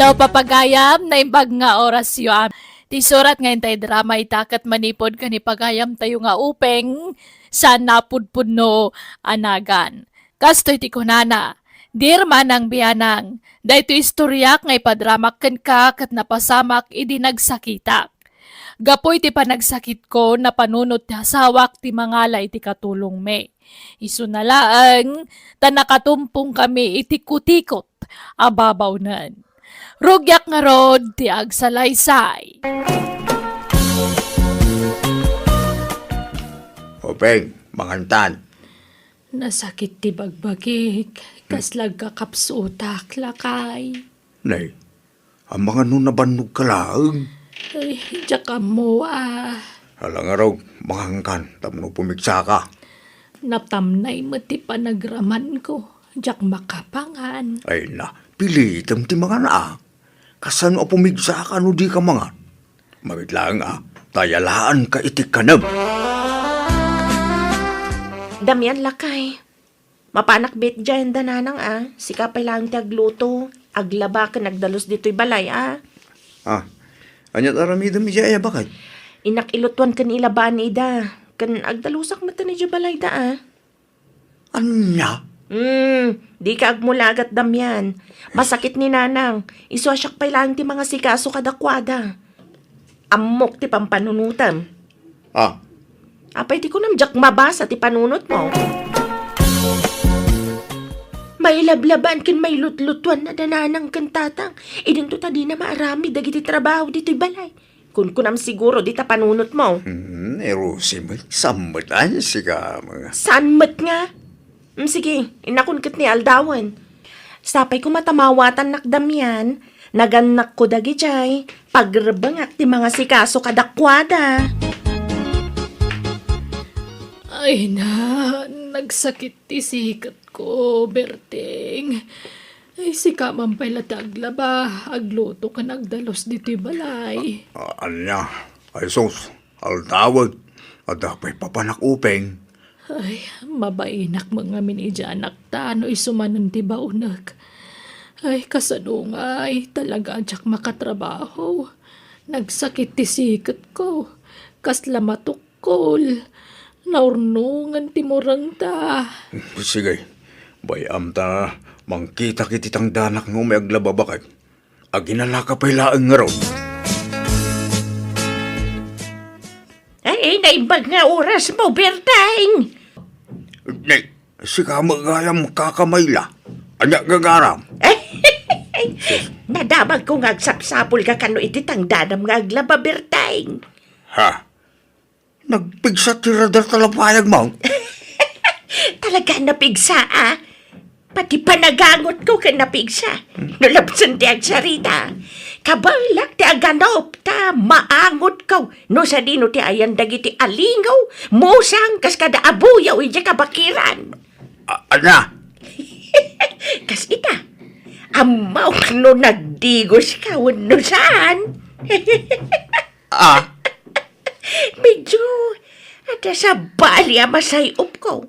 Hello, papagayam, naimbag nga oras yun. Ti surat nga intay drama itakat manipod ka ni pagayam tayo nga upeng sa napudpud no anagan. Kastoy ti kunana, dir man ang biyanang, dahito istoryak nga ipadramak ken ka kat napasamak idi nagsakitak. Gapoy ti panagsakit ko na panunot ti hasawak ti mangalay ti katulong me. Isu na laang, tanakatumpong kami iti kutikot, ababaw nan. Rugyak nga rod ti agsalaysay. Openg, mangantan. Nasakit ti bagbagik, kaslag kakapsutak lakay. Nay, ang mga nabannog ka lang. Ay, diyak mo Alang araw, mangangkan, tamno pumiksa ka. Natamnay mo ti panagraman ko, diyak makapangan. Ay na, pilitam ti mga na. Kasan o pumigsa ka no di ka mga. Magitlaan tayalaan ka itik kanam. Damian lakay. Mapanak bit dyan dananang Sikapay lang ti agluto. Aglaba ka nagdalos dito'y balay Anyat aramida mi jaya bakit? Inak ilutuan kan ilabaan ida. Kan agdalusak mata ni balay Anya? Di ka agmulagat Damian. Masakit ni nanang. Iswasyak pay lang ti mga sikaso kadakwada. Amok ti pampanunutan. Apay ti ko namjak mabasa ti panunot mo. May lablaban kin may lutlutuan na dananang kan tatang. Idin to ta di na maarami dagiti trabaho dito'y balay. Kun kunam siguro di ta panunot mo. Erosi mo, samatan sika mga. Sanmat nga. Sige, inakunkat ni Aldawan. Sapay ko matamawatan nakdamyan, naganak ko dagi jay, pagrabangak ti mga sikaso kadakwada. Ay na, nagsakit ti sikat ko, Berting. Ay, sika man pala taglaba, agluto ka nagdalos dito'y balay. Anya, ay sos, aldawag, adapay papanak upeng. Ay, mabainak mga minidyanak ta, no isumanon ti baunag. Ay, kasanungay, talaga adyak makatrabaho. Nagsakit ti sikat ko, kasla matukol. Naurnungan ti murang ta. Sige, bayam ta, mangkita kititang danak ng may aglaba bakit. Aginala ka pa'y laang nga raw. Ay, naimbag nga oras mo, Bertang. Nay, sika magayam kakamayla. Anya gagaram. Nadamag ko nga agsapsapol ka kano ititang danam nga aglaba, Bertang. Ha? Nagpigsa tiradar talapayag mo? Talaga napigsa, Pati panagangot ko ka napigsa. Nulapsan ti agsarita. Kabalak ti aganop ta, maangot ko. No sa dino ti ayan dagiti alingaw, musang kas kada abuyaw ija kabakiran. Ana? Kas ita, amaw no nagdigos ka, no saan? Medyo, ata sa bali masayop ko.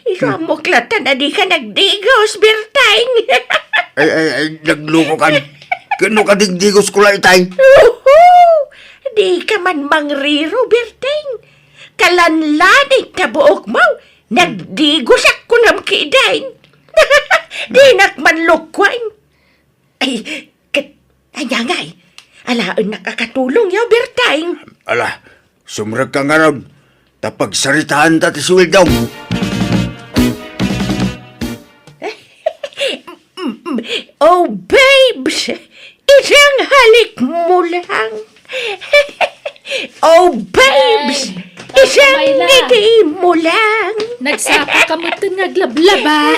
Ikamok lata na di ka nagdigos, Bertang. Ay, nagluko ka. Kano ka digdigos ko lang itay? Di ka man mangriro, Bertang. Kalanlaning kabuok mo, nagdigos ako ng kidain. Di nakmanlukwain. Ay, ayangay. Alaan nakakatulong yaw, Bertang. Ala, sumrag ka nga raw. Tapag saritaan dati suwildong. Oh, babes! Isang halik mo lang. Oh, babes! Isang Mayla. ngiti mo lang. Nagsapa ka mo naglablaba.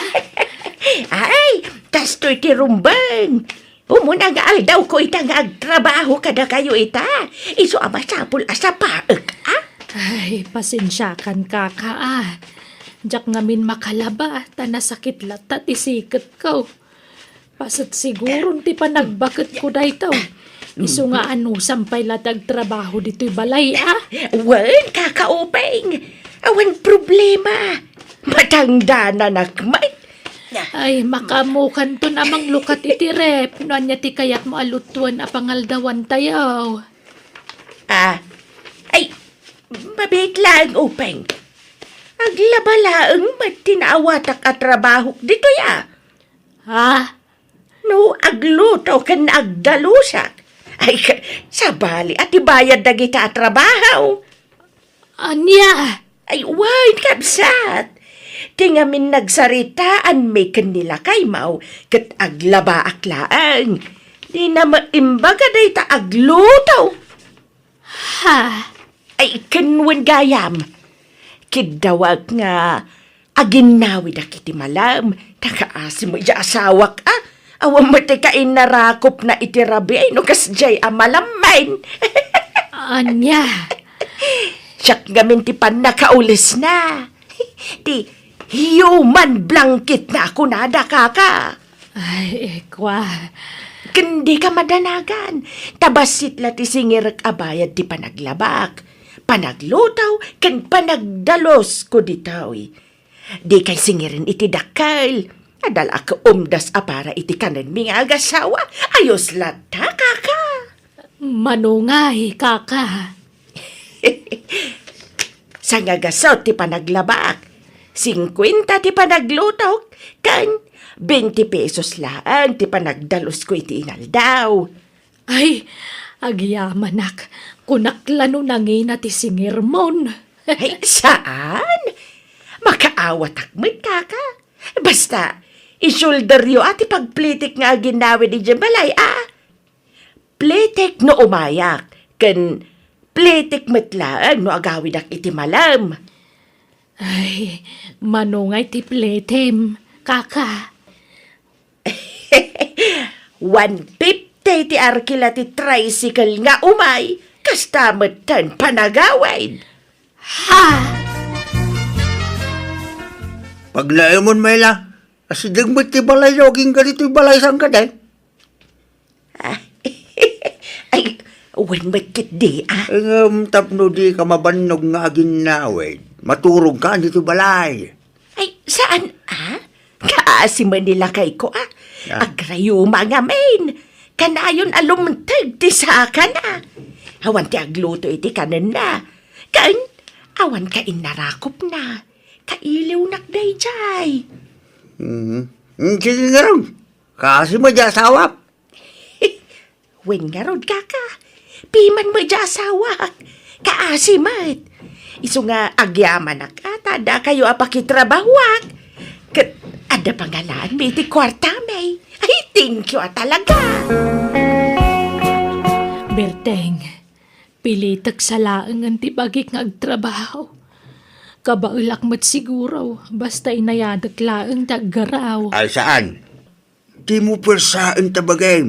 Ay, kastoy ti rumbang. Umunang aldaw ko itang agtrabaho kada kayo ita. Iso amasapul asa paek, Ay, pasensyakan ka. Diyak ngamin makalaba, tanasakit lata ti sikat ko. Pasat siguro ti panagbakit ko daytaw. Isu nga sampay latag trabaho dito'y balay, Wan, kakaupeng. Awan problema. Matanda na nakmay. Ay, makamukan to namang lukat iti rep. Noan niya ti kayat mo alutuan a pangaldawan tayaw. Ay, mabait lang, Upeng. Aglabalaang matinawatak at trabaho dito ya. Ha? No, agluto kan agdalusak. Ay, sabali at ibayad na kita at trabaho. Anya? Ay, wait, kabsat. Tingamin nagsaritaan may kanila kay mau, kat aglaba aklaan. Di na maimbaga day ta agluto. Ha? Ay, kanwan gayam. Kidawag nga, aginawid akiti malam. Nakaasim mo iya asawak, Awang matikain na rakop na itirabi ay no kasjay amalamay. Anya? Siyak gamin ti pan nakaulis na. Di human blanket na ako nada kaka. Ay, ekwa. Kundi ka madanagan. Tabasit la ti singirek abayad ti panaglabak. Panaglutaw, kan panagdalos ko ditaw. Di kay singirin iti dakal. Adala ka umdas apara iti kanan mi nga agasawa. Ayos lata kaka. Manungay, kaka. Sa ngagasaw ti panaglabak. 50 ti panaglutaw. Kan 20 pesos laan ti panagdalos ko iti inaldaw. Ay, agyamanak. Kunaklano nangina ti singirmon. Ay, saan? Makaawat akmet kaka. Basta, isulder yo ati pagplitik nga ginawi di Jambalay, Plitik no umayak, kan plitik metlaan no agawid ak iti malam. Ay, manungay ti pletem, kaka. 150 ti arkila ti tricycle nga umay, kastametan panagawid. Ha? Paglaemon may la, asidag mo ti balay yoging ganito'y balay sang ka day. Ay, wan makit di, Ang tapno di ka mabanog nga aginawid. Maturog ka dito balay. Ay, saan, Kaasi man nila kay ko, Agrayuma nga main. Kanayon alumtag ti saka na. Awan ti agluto iti kanan na. Kan, awan ka inarakop na. Kailiw nakday jay. Sige nga rin. Kasi mo di asawap. Wen nga rod kaka. Piman mo di asawak. Kaasi mat. Iso nga agyaman tada kayo apakitrabawak. Kat ada pangalaan may ti kwarta may. Ay, thank you talaga. Berteng, pilitak sa laang ang tibagik nga agtrabaho. Kabaulak mat siguro, basta inayadak laang taggaraw. Ay saan? Di mo persaan tabagay.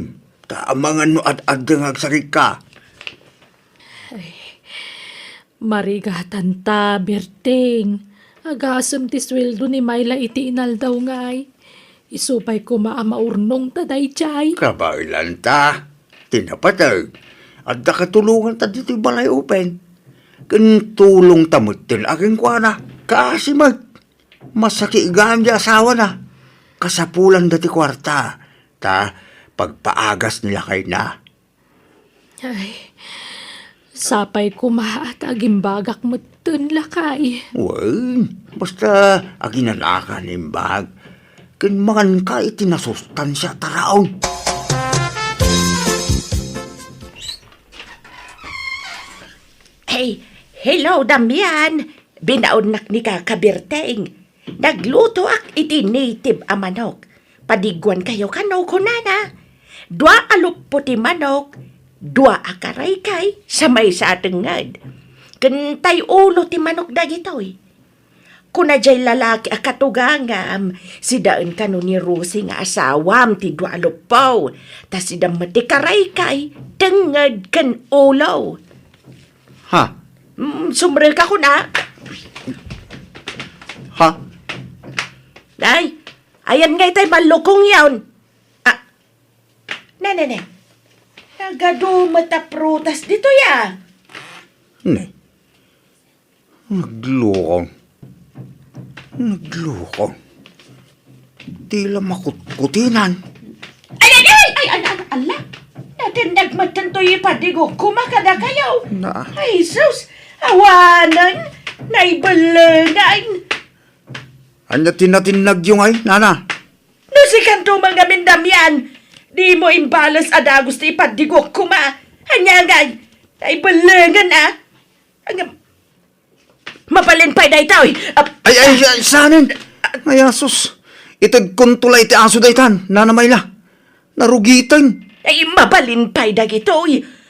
Taamangan no at adang agsakit ka. Marigatan ta, Berteng. Agasam ti sweldo ni Mayla iti inaldaw ngay. Isupay ko maamaurnong taday chay. Kabailan ta. Tinapatag. At nakatulungan ta dito'y balay open. Tulong tamot din aking kuana. Kasi masakigaan di asawa na. Kasapulan dati kwarta. Pagpaagas nila kay na. Ay, sapay ko maat agimbagak matun lakay. Well, basta aginanakan imbag. Kinmangan ka itinasustansya taraon. Hey, hello Damian. Binaonak ni kakabirteng. Nagluto ak iti native a manok. Padigwan kayo kano kunana. 2 alup puti manok. 2 akaraykay sa may sa atengad. Kantay ulo ti manok dagitoy. Kuna jay lalaki akatugangam, si daan kano ni Rosie nga asawam ti 2 alupaw. Tas si damati karaykay, tengad kan ulo. Ha? Sumrel ka ko na. Ha? Ay, ayan nga itay malukong yawn. Ne. Nagado mata prutas dito ya. Ne. Naglukong. Tila makutkutinan. Ala. Natindag matantoy padigog kumakada kayo. Na, Ay, sus. Awanan. Naibalangan. anya tinatinag yung ay, nana. No si kanto mga mindamyan. Di mo imbalas ada gusto ipadigog kuma. Hanyagay. Naibalangan Ang mapalin pa day tao. Ay, sanin. Ay, asos. Itag kuntulay ti aso daytan, nana Mayla. Narugitan. Ay, mabalin pa'y dagito.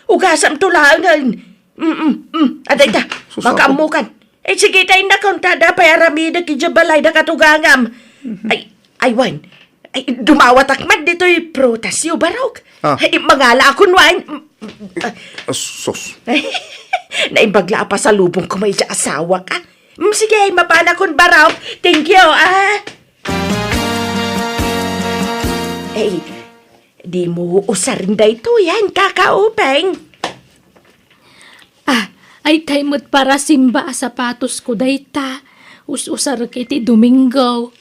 Ugasam tulangan. Aday ta, Sus, ako. makamukan. Ay, sige tayo na kontada pa aramida ki jabalay na katugangam. Ay, wan. Ay, dumawat akmat dito'y protasyo barok. Ah. Ay, mangala akong wan. Asos. Naimbagla pa sa lubong ko may asawa ka. Sige, mapana kong barok. Thank you, Eh, di mo usarin da ito yan, kakaupeng. Ay taymot para simba a sapatos ko dayta. Us-usar kiti Domingo.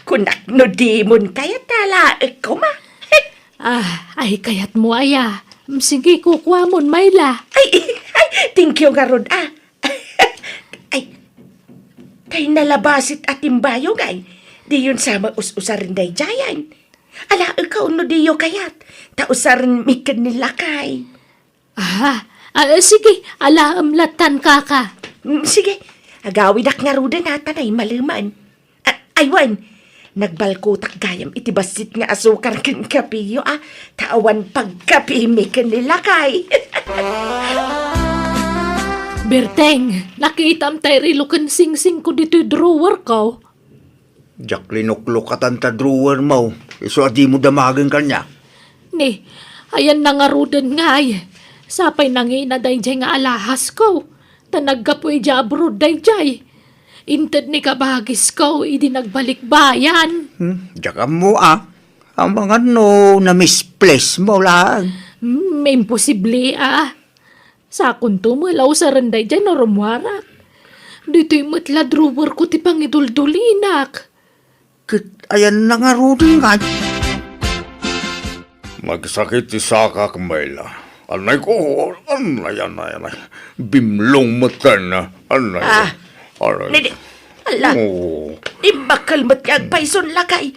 Kunak no di mon kaya tala, ko ma. Ay kayat mo aya. Sige, kukuha mon, Mayla. Ay, thank you, Garod, Ay, kay nalabasit at imbayo, gay. Di yun sama us-usarin day jayan. Ala, ikaw no di yo kayat. Ta usarin mi kanila kay. Sige, alaamlatan kaka. Sige, agawin ak nga ruda natan ay maluman. Aywan, nagbalkutak gayam itibasit nga asukar kan kapiyo, Tawan pagkapi mi kanila kay. Berteng, nakitam tayo rilukan sing-sing ko dito'y drawer ko. Jak linuklukatan ta drawer mo. Iso adi mo damagan kanya. Ni, ayan nangarudan nga ay. Sapay nangina day jay nga alahas ko. Tanaggapoy jay abroad day jay. Inted ni kabagis ko, idi nagbalik bayan. Jaka mo Ang mga no na misplace mo lang. Imposible Sa kunto mo, law sa randay dyan na rumwarak. Dito'y matla drawer ko ti pangiduldulinak. Ayan na nga rudin nga. Magsakit si Saka Mayla. Anay ko, anay. Bimlong matan na. Anay. Nidi, ala, Oo. di bakal matyag payson lakay.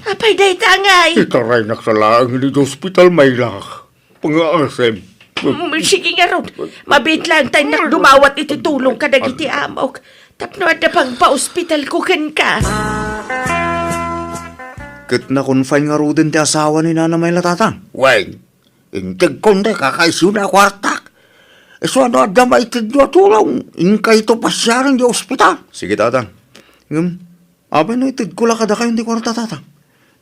Apay day tangay. Itaray naksalaan ni hospital Mayla. Pang-aasem. Sige nga ron, mabit lang tayo na dumawat itutulong ka na iti amok. Tapno at na pang pa-hospital ko kan ka. Kit na confine nga rudin ti asawa ni Nana Mayla tatang. Weng. Intig konde kakaisu na kwartak. Iso ano adama itid na tulong. Inkay to pasyaran di ospital. Sige tatang. Abay no itid ko kada kayon di kwarta tatang.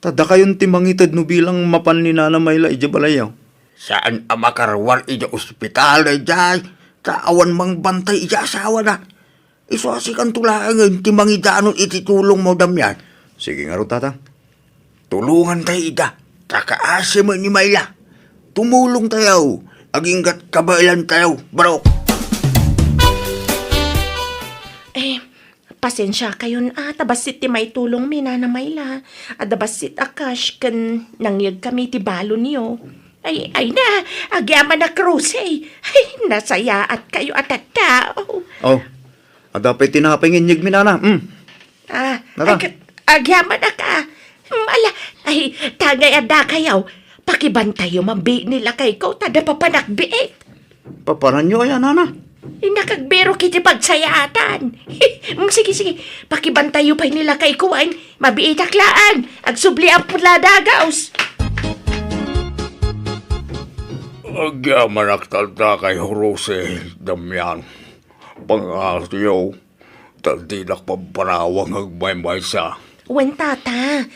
Tada kayon ti mangitid no bilang mapan ni Nana Mayla ijabalayaw. Saan ang makarwar ija ospital na ijay? Tawan mang bantay ija asawa na. Iso asikan tulangan ti mangidanon ititulong mo damyan. Sige nga ro tatang. Tulungan tayo ida. Kakaase mo ni Mayla. Tumulong tayo. Aginggat kabalan tayo, bro. Pasensya kayon tabasit ti may tulong mi na Mayla. Adabasit akash kan nangyag kami ti balo niyo. Ay na, agyaman na kruse. Ay, nasaya at kayo at tao. Adapay tinapay nginyig mi nana. Nata? Agyaman na ka. Ala, ay, tagay ada kayaw. Pakibantayo mambi nila kay ko, tada papanakbiit. Paparan nyo ayan, nana. Nakagbero kiti pagsayatan. Sige, pakibantayo pa nila kay kuwain, mabiit aklaan, agsubli ang pula dagaws. Agyaman naktalta kay Jose Damian. Pang-asyaw. Taldinak pamparawang agmay-may sa. Wen tata.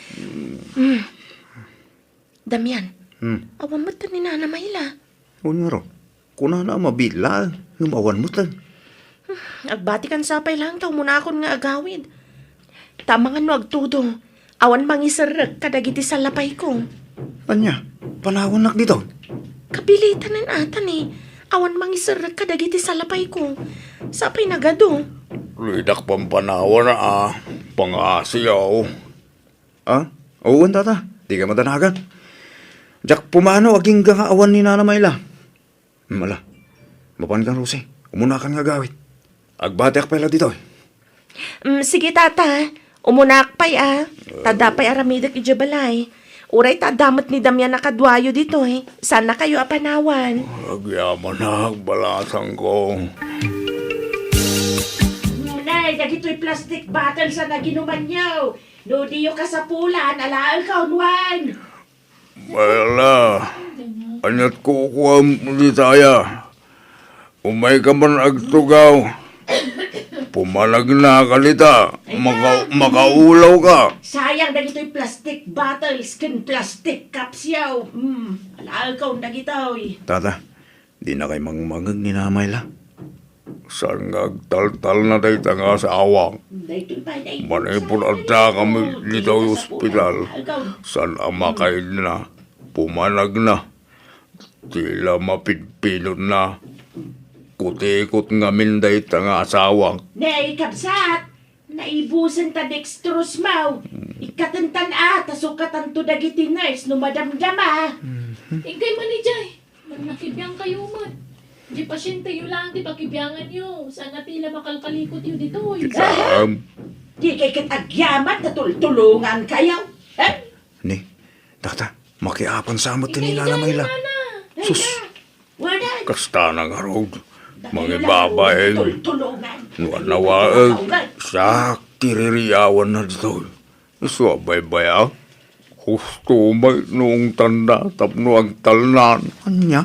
Damian, awan mo ni Nana Mayla. Unya ro. Kuna na mabila. Ngumawan mo tan. Agbati kan sapay lang taw muna akon nga agawid. Tamangan no agtudo. Awan mangisarag kadagiti sa lapay ko. Anya, panawan nak dito. Kabilitan ng atan Awan mangisarag kadagiti sa lapay ko. Sapay nagado. Lidak pampanawa na pangasiyaw. Ah? Oo, tata. Di ka madanagan. Jak pumano aging gangaawan ni Nana Mayla. Mala. Mapan kang Rose. Umuna kang gagawit. Agbati ak pala dito. Sige, tata. Umunak pa'y Tada pa'y aramidak ijabalay. Uray tadamat ni Damian nakadwayo dito Sana kayo apanawan. Agyaman na agbalasang ko. Nay, dagito'y plastic bottle sa naginuman niyo. No diyo ka sa pulan, alaal ka unwan. Mayla, anyat ko kuha di taya. Umay ka man agtugaw. Pumalag na kalita. Makaulaw ka. Sayang dagito'y plastic bottles ken plastic cups yaw. Alaal ka dagito'y. Tata, di na kay mangmangag ni Nana Mayla. Saan nga agtal-tal na tayo nga sa awang. Dagito'y pa na Manipul adda kami dito sa ospital. Saan ang makain na. Pumanag na. Tila mapidpilon na. Kutikot nga minday nga asawang. Nay, kapsat! Naibusan ta dextrose mau. Ikatantan tasukatan to dagiti nurse no madamdama. Ingkay manijay. Manakibiyang kayo man. Di pasyente yun lang, di pakibyangan nyo. Sana tila makalkalikot yun dito. Sam, Di kay katagyamat na tultulungan kayo. Ni, tata, makiapan sa amat ni Nana Mayla. Sus, Wala. kasta na nga road. Mga babaeng. Tultulungan. Nawaag. Sa kiririyawan na dito. Iswabay baya. Gusto may noong tanda tapno ang talnan. anya?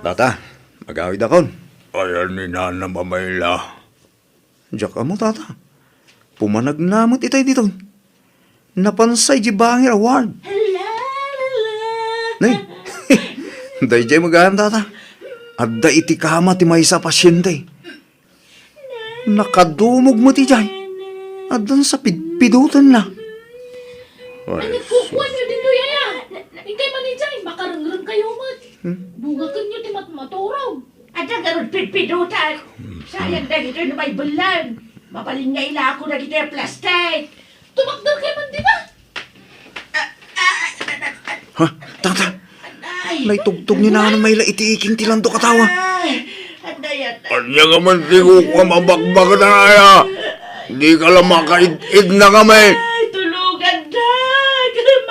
Tata, magawid akon. Ayan ni Nana Mamayla. Jak amo, tata. Pumanag namot itay dito. Napansay di bangir award. Nay, day jay magayam, tata. Adda iti kama ti may sa pasyente. Nakadumog mo ti jay. Addan sa pidpidutan na. Ay, Kukuha nyo dito yaya. Ingkay manijay, makarangrang kayo man. Bungakan nyo ti maturaw. At ang garod pidutan. Sayang dagito na may bulan. Mabalin nga ila ako dagito yung plastic. Tumakdal kayo man, di ba? Ha, tata. Ay. May tugtog ni Nana Mayla itiiking tilando katawa. Ay. Anday. anya ka man di ko ka mabagbag na kaya. Di ka lang makaid na kami. Ay, tulungan na.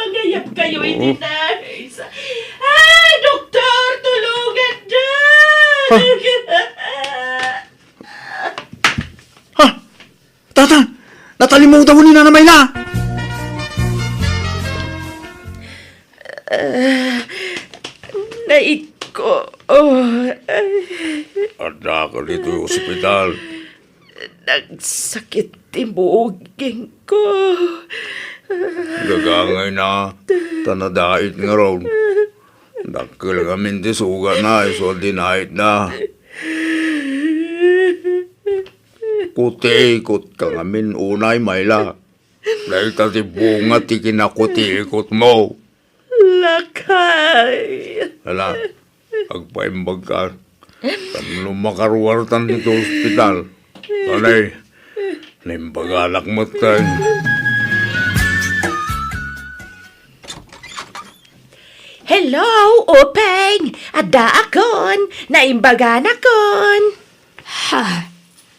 Magayap kayo, hindi na. Ay, doktor, tulungan na. Ha? Tata, natalimutan mo ni Nana Mayla. Nait ko. Ada ka dito yung ospital. Nagsakit timuging ko. Gagangay na. Tanadait nga ron. Dakil kami di suga na. Iso dinait na. Kutikot ka ngamin unay Mayla. Dahil tati bunga ti kinakutikot mo. Lakay. Hala, agpaimbag ka. Tanong makaruwartan dito ospital. Tanay, naimbagalak mo tayo. Hello, Openg! Ada akon! Naimbagan akon! Ha?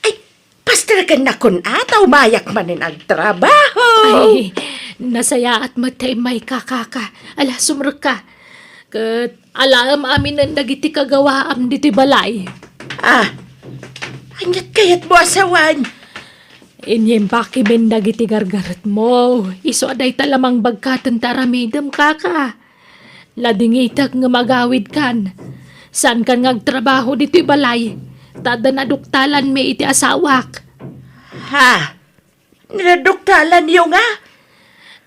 Ay, pastaragan na kon ataw mayak manin ang trabaho! Ay, nasaya at matay may kakaka. Ala, sumruk ka. Kat alam amin ang dagiti kagawaam diti balay. Anyat kayat mo asawan! Inyem pakimin dagiti gargarat mo. Iso aday talamang bagkatan taramidam kaka. Ladingitag nga magawid kan. San kan ngagtrabaho diti balay? Tada naduktalan may iti asawak. Ha? Ninaduktalan niyo nga?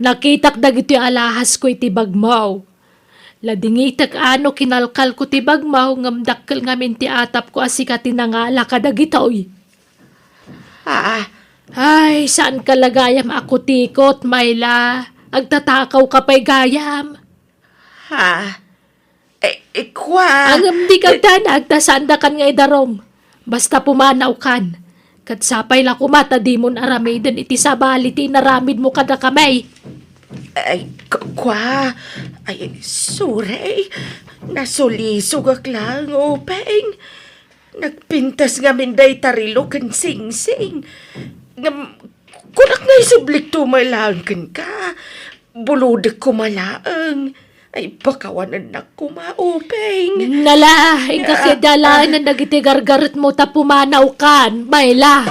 Nakitak dagiti alahas ko iti bagmaw. Ladingitak ano kinalkal ko ti bagmaw ngamdakkel ngamin ti atap ko asika tinangala kadagitoy. Ay, saan kalagayam ako tikot, Mayla? Agtatakaw ka pa'y gayam. Ikwa. Ang di kagdan, agtasanda kan nga idarom. Basta pumanaw kan. Kat sapay la kumata di mo naramidan iti sabaliti naramid mo kada kamay. Ay, kwa. Ay, sorry. Nasulisog ak lang, Upeng. Nagpintas nga minday tarilo kan sing-sing. Kunak nga isublik tumalangkan ka. Buludak kumalaang. Ay, bakawanan na kumaupeng. Nala, ikakidala na nagitigargarit mo ta pumanaw kan, Mayla.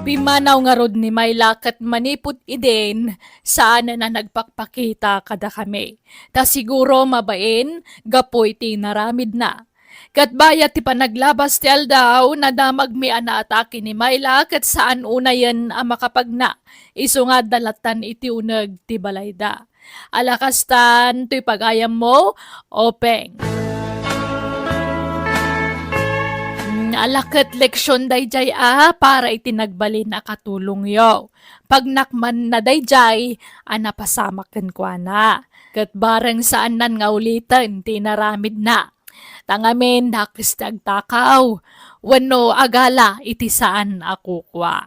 Pimanaw nga rod ni Mayla kat manipot iden saan na nagpakpakita kada kami. Ta siguro mabain, gapoy ti naramid na. Kat bayat ti panaglabas ti aldaw na damag mi anaatake ni Mayla kat saan una yan ang makapagna. Iso nga dalatan iti unag ti balayda. Alakastan, tuy pagayam mo, Upeng. Alakat leksyon dayjay para itinagbalin na katulong yo. Pag nakman na dayjay, napasamakan kwa na. Kat bareng saan nan nga ulitan, tinaramid na. Tangamin dakis tagtakaw, wano agala iti saan ako kwa.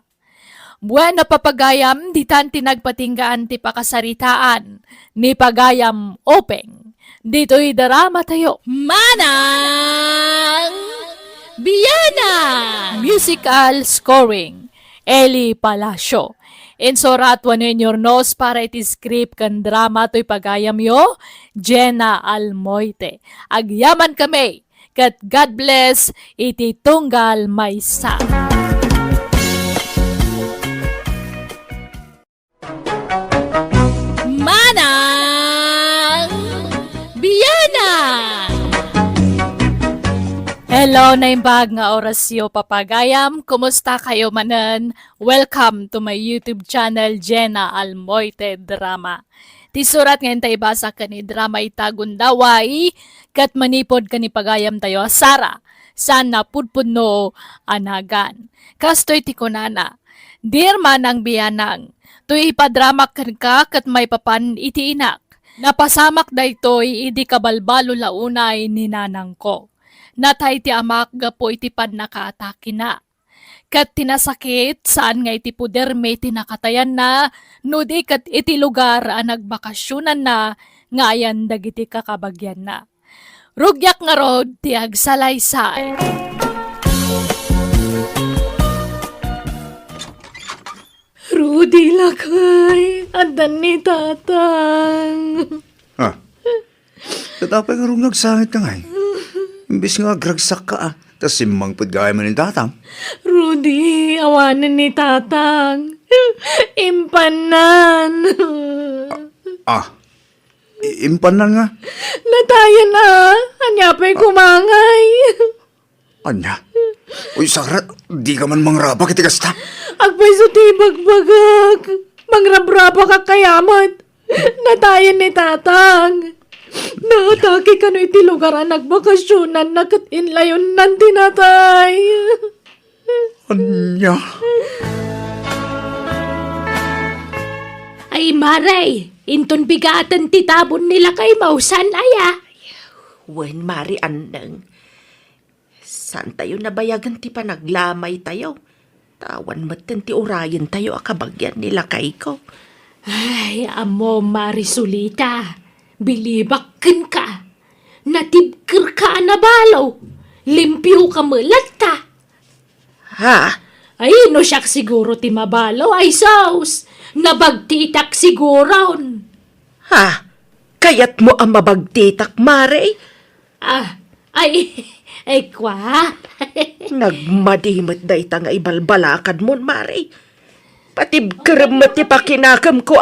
Buwan papagayam, ditan tinagpatinggaan ti pakasaritaan, ni pagayam Upeng. Dito'y darama tayo. Manang Biyana! Musical scoring, Eli Palacio. Insorat wanin your nose para iti script kan drama to'y pagayam yo, Jenna Almoite. Agyaman kami, kat God bless iti tunggal maysa. Manang Biyana! Hello, naimbag nga orasyo papagayam. Kumusta kayo manan? Welcome to my YouTube channel, Jenna Almoite Drama. Ti surat ngayon tayo basa ka ni drama itagundaway, kat manipod ka ni pagayam tayo Sara, sana pudpudno anagan. Kastoy ti kunana, dear manang biyanang, to ipadramak ka kat may papan iti inak. Napasamak daytoy idi kabalbalo launay ni nanang ko. Natay ti amak gapo iti pan nakaatake na. Kat tinasakit saan nga iti puder may tinakatayan na, nudi kat iti lugar nagbakasyonan na, nga ayan dagiti kakabagyan na. Rugyak nga rod ti agsalaysay. Rudy lakay, andan ni tatang. Ha? Katapay nga rong nagsangit ka nga eh. Imbis nga agragsak ka tas simang pagaya man ng tatang. Rudy, awanan ni tatang. Impanan. Impanan nga. Natayan na. Anya pa'y kumangay. Anya? Uy, Sara, di ka man mangraba kitigasta. Agpay sa tibagbagag. Mangrabraba ka kayamat. Natayan ni tatang. Naatake ka no iti lugar nagbakasyonan na katinlayon nan tinatay. Anya? Ay maray, inton bigatan ti tabon nila kay mausan aya. Wen mari andeng. Saan tayo nabayagan ti panaglamay tayo? Tawan maten ti urayan tayo akabagyan nila kay ko. Ay, amo Marisulita. Bilibakin ka. Natibkir ka anabalaw. Limpyo ka malata. Ha? Ay, no siyak siguro ti mabalaw. Ay, saus. Nabagtitak siguro. Ha? Kayat mo ang mabagtitak, Mare? Ay, kwa. Nagmadimot day ta nga ibalbalakad mo, Mare. Patibkir mo ti pakinakam ko,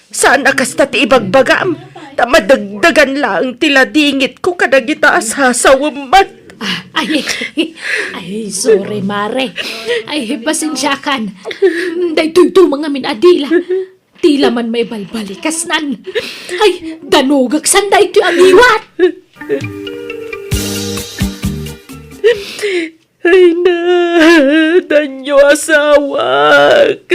Saan akasta ti ibagbagam? Tamadagdagan lang tila dingit ko kadagita sasawamat. Ay, sorry, Mare. Ay, pasensyakan. Dahil ito mga minadila. Tila man may balbalikas nan. Ay, danugag sanda ito ang iwat. Ay na, danyo asawag.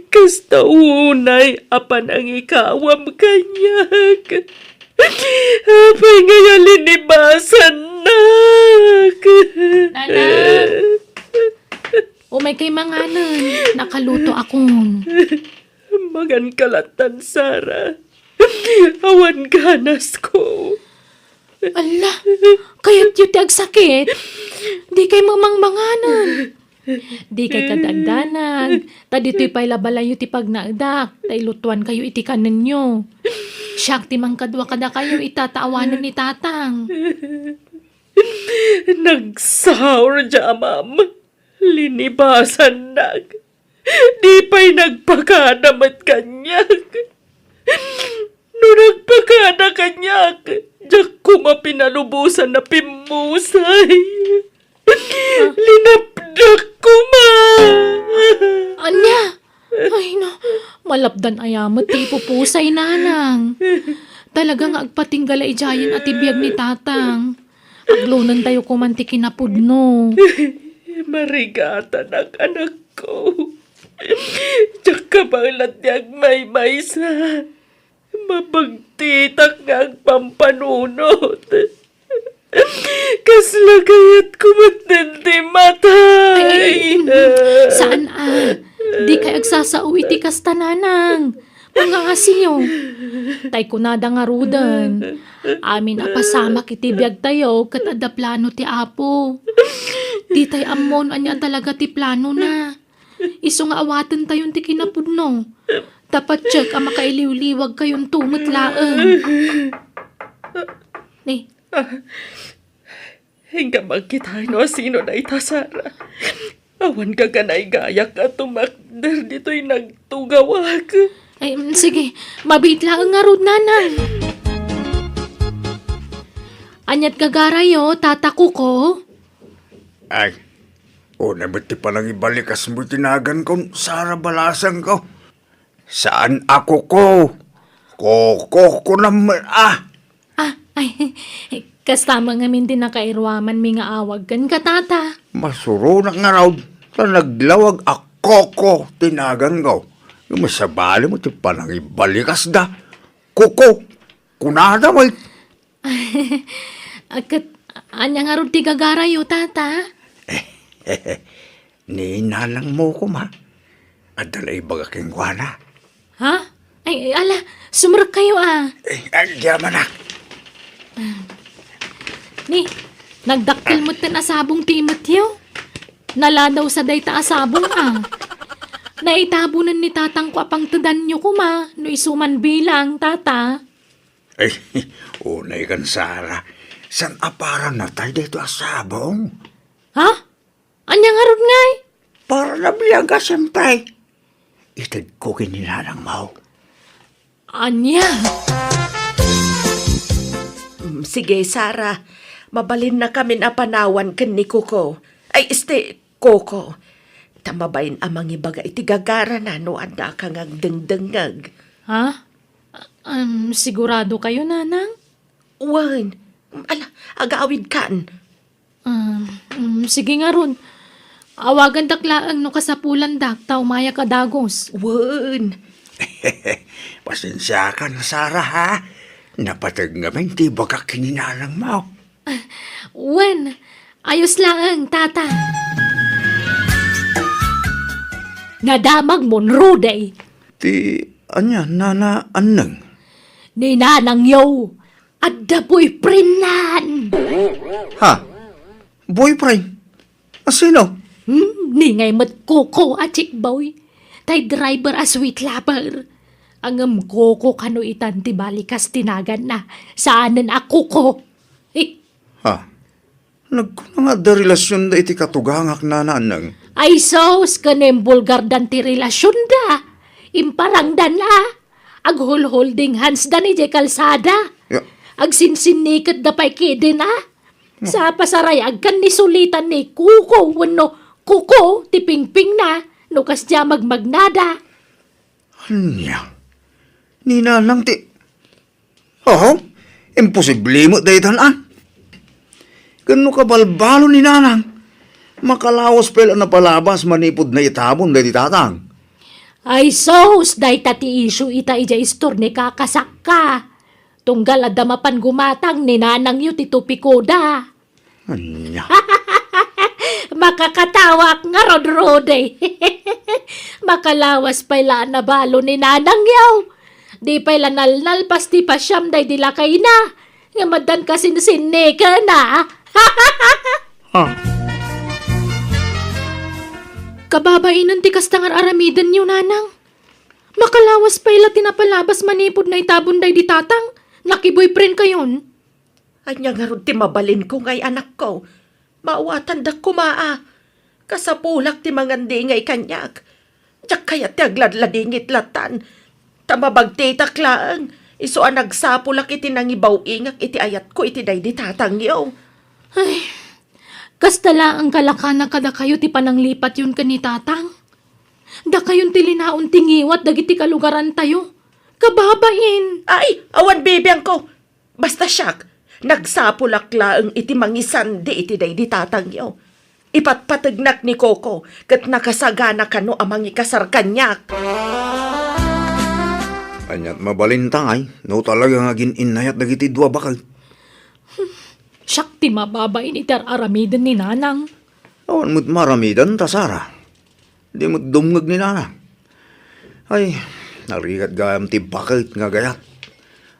Kasta unay, apan ang ikawam kanyag. Apay ngayon linibasan na. Nana, may kay manganan. Nakaluto akon. Magan kalatan, Sara. Awan ganas ko. Ala, kaya't yun ti agsakit. Di kay mamangmanganan. Di kay kadagdanag. Ta dito'y pa'y labalayo ti pagnagdak. Tay lutuan kayo iti kanan nyo. Siyak ti mangkadwa kada kayo itataawanan ni tatang. Nagsaur dya, ma'am. Linibasan nag. Di pa'y nagpakadamat kanyak. No nagpakada kanyak, diyak ko mapinalubusan na pimusay. Linapdak ko, ma. Anya! Ay no, malapdan ayamat ti pupusay nanang. Talagang agpatinggala ijayan at ibiyag ni tatang. Aglunan tayo kumanti kinapudno. Marigata ng anak ko. Diyak kabalat niyang may sa. Mabagtitak nga ang pampanunot. Kaslagayat ko matindi matay. Saan Di kay agsasauwi ti kastananang. Mga asiyo. Tay kunada nga rudan. Amin apasama kiti biyag tayo kat adda plano ti apo. Di tay ammon anya talaga ti plano na. Iso nga awatan tayon ti kinapudno. Tapat tiyag ang makailiw-liwag kayong tumot laeng. Ni, Hingga magkita no sino na ita, Sara. Awan ka ganay gayak at tumakder dito'y nagtugawag. ay sige, mabit lang nga rod nanang. Anyat kagarayo, tatako ko. Ay, una ba't ti palang ibalikas mo tinagan ko, Sara Balasang ko? Saan ako ko? Koko ko naman, Ay, kastama nga min din nakairwaman mi nga awag kan katata. Masuro na nga raw, sa naglawag ako ko, tinagan ko. Yung masabali mo, ti palang ibalikas da. Kuko, kunada mo. Akat, anya nga rod ti kagarayo, tata. Ninalang mo ko, ma. At dalay baga kengwana. Ha? Ay, ala, sumurag kayo Ay, yaman na. Ni, nagdaktil mo tan asabong timot yo. Naladaw sa dayta asabong Naitabunan ni tatang ko apang tudan nyo kuma, no isuman bilang, tata. Ay, unay kan Sara. San aparan na tayo dito asabong? Ha? Anya nga rod ngay? Para na biyang ka, siyempre. Itad ko kinilanang mau. Anya? Sige, Sara. Mabalin na kami na panawan kan ni Kuko. Ay, Koko. Tamabayin amang ibaga iti gagara na no anda kang agdengdengag. Ha? Sigurado kayo, nanang? Wan. Ala, agaawid kan. Sige nga ron. Awagan daklaang no kasapulan dak, tao maya kadagos. Wan. Pasensya ka na, Sara, ha? Napatag namin, di ba ka kininalang mau? Wen, ayos lang, tata. Nadamag mon ruday. Ti, anya, nana, anang? Ni nanang yo. At da boyfriend nan. Ha? Boyfriend? Asino? Ni ngay mat koko at boy. Tay driver a sweet lover. Angam koko kano itan ti balikas tinagan na. Saanan ako ko. Ha? Nagkuna nga da relasyon da iti katugangak na nanang. Ay sos kanem bulgar dan ti relasyon da. Imparang dan Aghol-holding hands da ni jay kalsada. Ya, Agsinsinikot da pa'y kidin Sa pasarayag kan ni sulitan ni kuko wano kuko ti pingping na no kasya magmagnada. anya? Ninalang ti... Oh, imposible mo da itan, Gano ka balbalo ni nanang? Makalawas pala na palabas manipod na itabon da di tatang. Ay sos, day tati issue ita ija istor ni kakasak ka. Tunggal adamapan gumatang ni nanang yu ti tupikoda. Anya? Makakatawak nga rod-rode. Makalawas pa ila na balo ni nanang yaw. Di pa ila nalnal pasti pa siyam day dila kay na. Nga madan ka sinsinne ka na. Kababainan ti kastangar aramidan niyo, nanang. Makalawas pa ila tinapalabas manipod na itabon day di tatang. Lucky boyfriend kayon. Anya nga ron ti mabalin ko ngay anak ko. Mauwatan da kumaa. Kasapulak ti mangandi ngay kanyak. Diyak kaya ti agladladingit latan. Tamabagtitak laang. Iso ang nagsapulak iti nangibaw ingak iti ayat ko iti day di tatangyo. Ay, kastala ang kalakana kada kayo ti pananglipat yun ka ni tatang. Da kayon ti linaon tingiwat dagiti kalugaran tayo. Kababain. Ay, awan bibiyang ko. Basta siyak, nagsapulak laang iti mangisandi iti day di tatangyo. Ipatpatagnak ni Coco kat nakasagana kano amang ikasar kanyak. Anyat mabalintang ay, no talaga nga gininayat dagiti dua bakal. Siyak ti mababain iti aramidan ni nanang. Awan mo't maramidan ta Sara. Di mo't dumngag ni nanang. Ay, narigat gayam ti bakal nga gayat.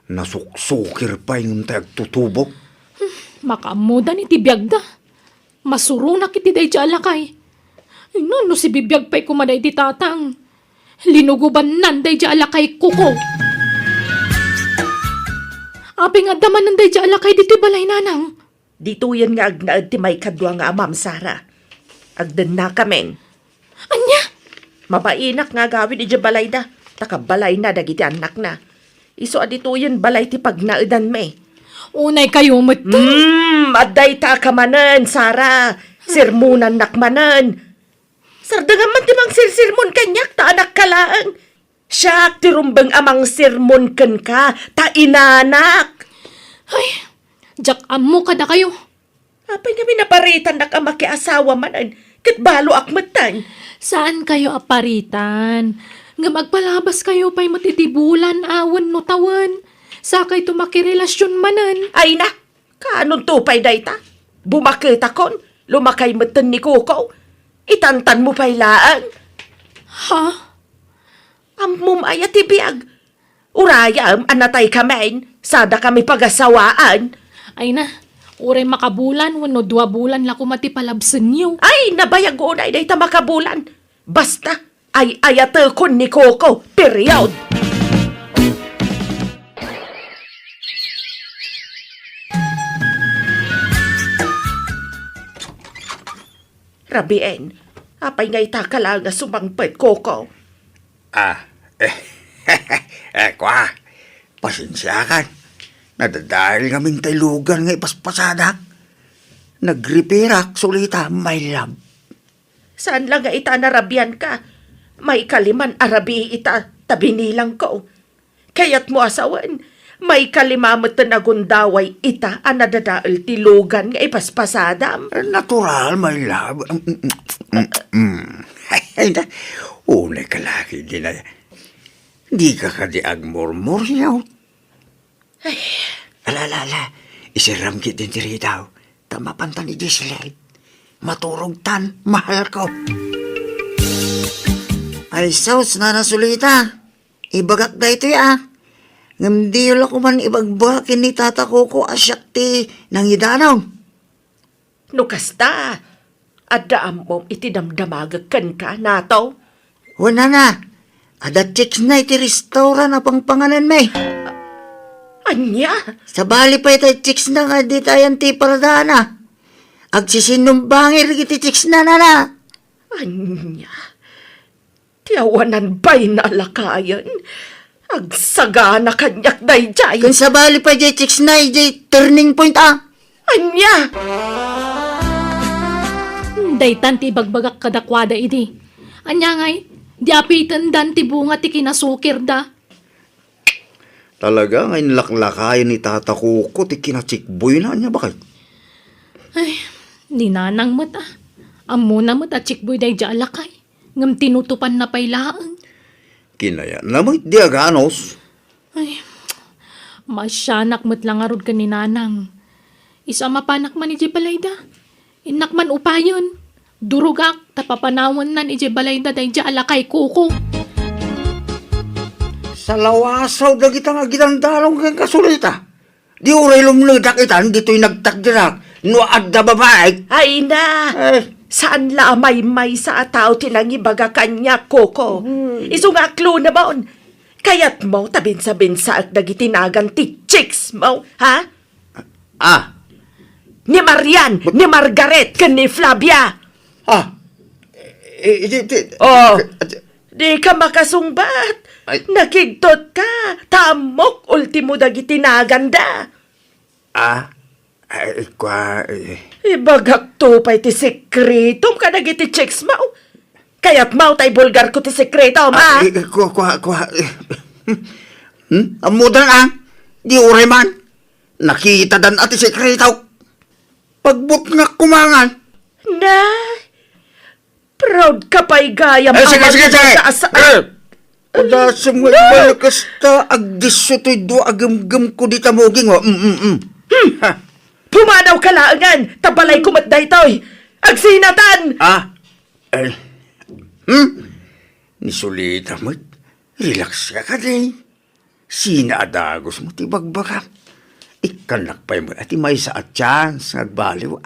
Nasuksukir pa yung tayag tutubok. Makamudan iti biyagda. Masurunak iti day alakay. No si bibiyag pa'y kumaday ti tatang. Linuguban nanday di alakay kuko. Api nga daman nanday di alakay dito balay nanang. Dito yan nga agnaad ti may kadwa nga amam Sara. Agdan na kamen. Anya? Mabainak nga gawin iti balay da. Takabalay na dagiti anak na. Iso adito yan balay ti pagnaudan me. Unay kayo muto. Aday ta kamanan, Sara. Sirmunan nakmanan. Sardangan man timang sirmon kanyak, ta anak kalaang. Siyak, tirumbang amang sirmon kan ka, ta inanak. Ay, jak amo kada kayo. Apay nga minaparitan nak ama ki asawa manan, kat balo akmatan. Saan kayo aparitan? Nga magpalabas kayo pa'y matitibulan, awan no tawan. Sakay tumakirelasyon manan. Ay na, kanon tupay day ta? Bumakita kon, lumakay matan ni Coco. Itantan mo pa'y laan. Ha? Amum ayat ibiyag. Urayam, anatay kamain, sada kami pagasawaan. Ay na, uray makabulan, wano 2 bulan la kumati palabsan niyo. Ay, nabayag unay day ta makabulan. Basta, ay ayate kon ni Coco, period. Rabien, apay ngay takala nga sumangpet, Coco. Kwa, pasensya kan. Nadadahil kaming taylugan nga ipaspasadak. Nagripirak, sulita, my love. Saan lang nga ita narabian ka? May kaliman arabi ita, tabi nilang ko. Kaya't mo asawan, may kalimamot na nagundaway ita ang nadadaal tilugan nga ipaspasada. Natural, my love. Unay ka laki din na. Di ka kadiag murmur yaw. Alala, isiram kit din diri daw. Tamapantan ni Giselle. Maturog tan, mahal ko. Ay, sus na nasulita. Ibagak da ito ya. Ngamdi ko man ibagbakin ni tata ko asyak ti nangidanaw. Nukasta, addaam mo itinamdamagakan ka nato. Wala na. Ada chicks na iti restaurant na pangpangalan may. Anya? Sa bali pa iti chicks na nga di tayan ti paradana. Agsisinumbangir iti chicks na. Anya? Tiyawanan ba'y nalakayan? Agsagana kanyak dayjay. Kung sa bali pa iti chicks na iti turning point Anya? Daytan ti bagbagak kadakwada idi. Anya ngay, di apitan dan ti bunga ti kinasukir da. Talaga ngayon laklakayan ni tata ko ti kinachikboy na niya bakit? Ay, di nanang mata. Amo na mata chikboy day jalakay. Ngam tinutupan na pailaan. Kinaya naman di aganos. Ay, masyanak mo't lang arod ka ni nanang. Isa mapanak man ni Jibalayda. Inak man upayon. Durugak, tapapanawan nan ije balay na day alakay kuko. Sa lawasaw na kita nga ginandalong kang kasulita. Di uray lumnudak itan, dito'y nagtagdirak. No adda babae. Ay na! Saan lamay may sa ataw tinangibaga kanya, Koko? Iso nga clue na baon. Kayat mo tabinsa-binsa at nagitinagan ti chicks mo, ha? Ah, Ni Marian, ni Margaret, kan ni Flavia. Oh, di ka makasungbat. Ay. Nakigtot ka. Tamok, ultimo dagitinagan da. Ibagak to pa'y ti sekretom ka nagiti chicks mo. Kaya't mau tay bulgar ko ti sekretom, ha? Amudan ang, di uray man. Nakita dan ati sekretaw. Pagbut nga kumangan. Na, proud ka pa'y gayam. Pada semua balakas ta agdiso to'y do agam-gam ko di tamoging. Pumanaw ka laangan, tabalay kumat da ito'y. Agsinatan! Nisulita mo, relax ka din. Sinaadagos mo ti bagbagak. Ikanakpay mo at may sa chance nagbaliw.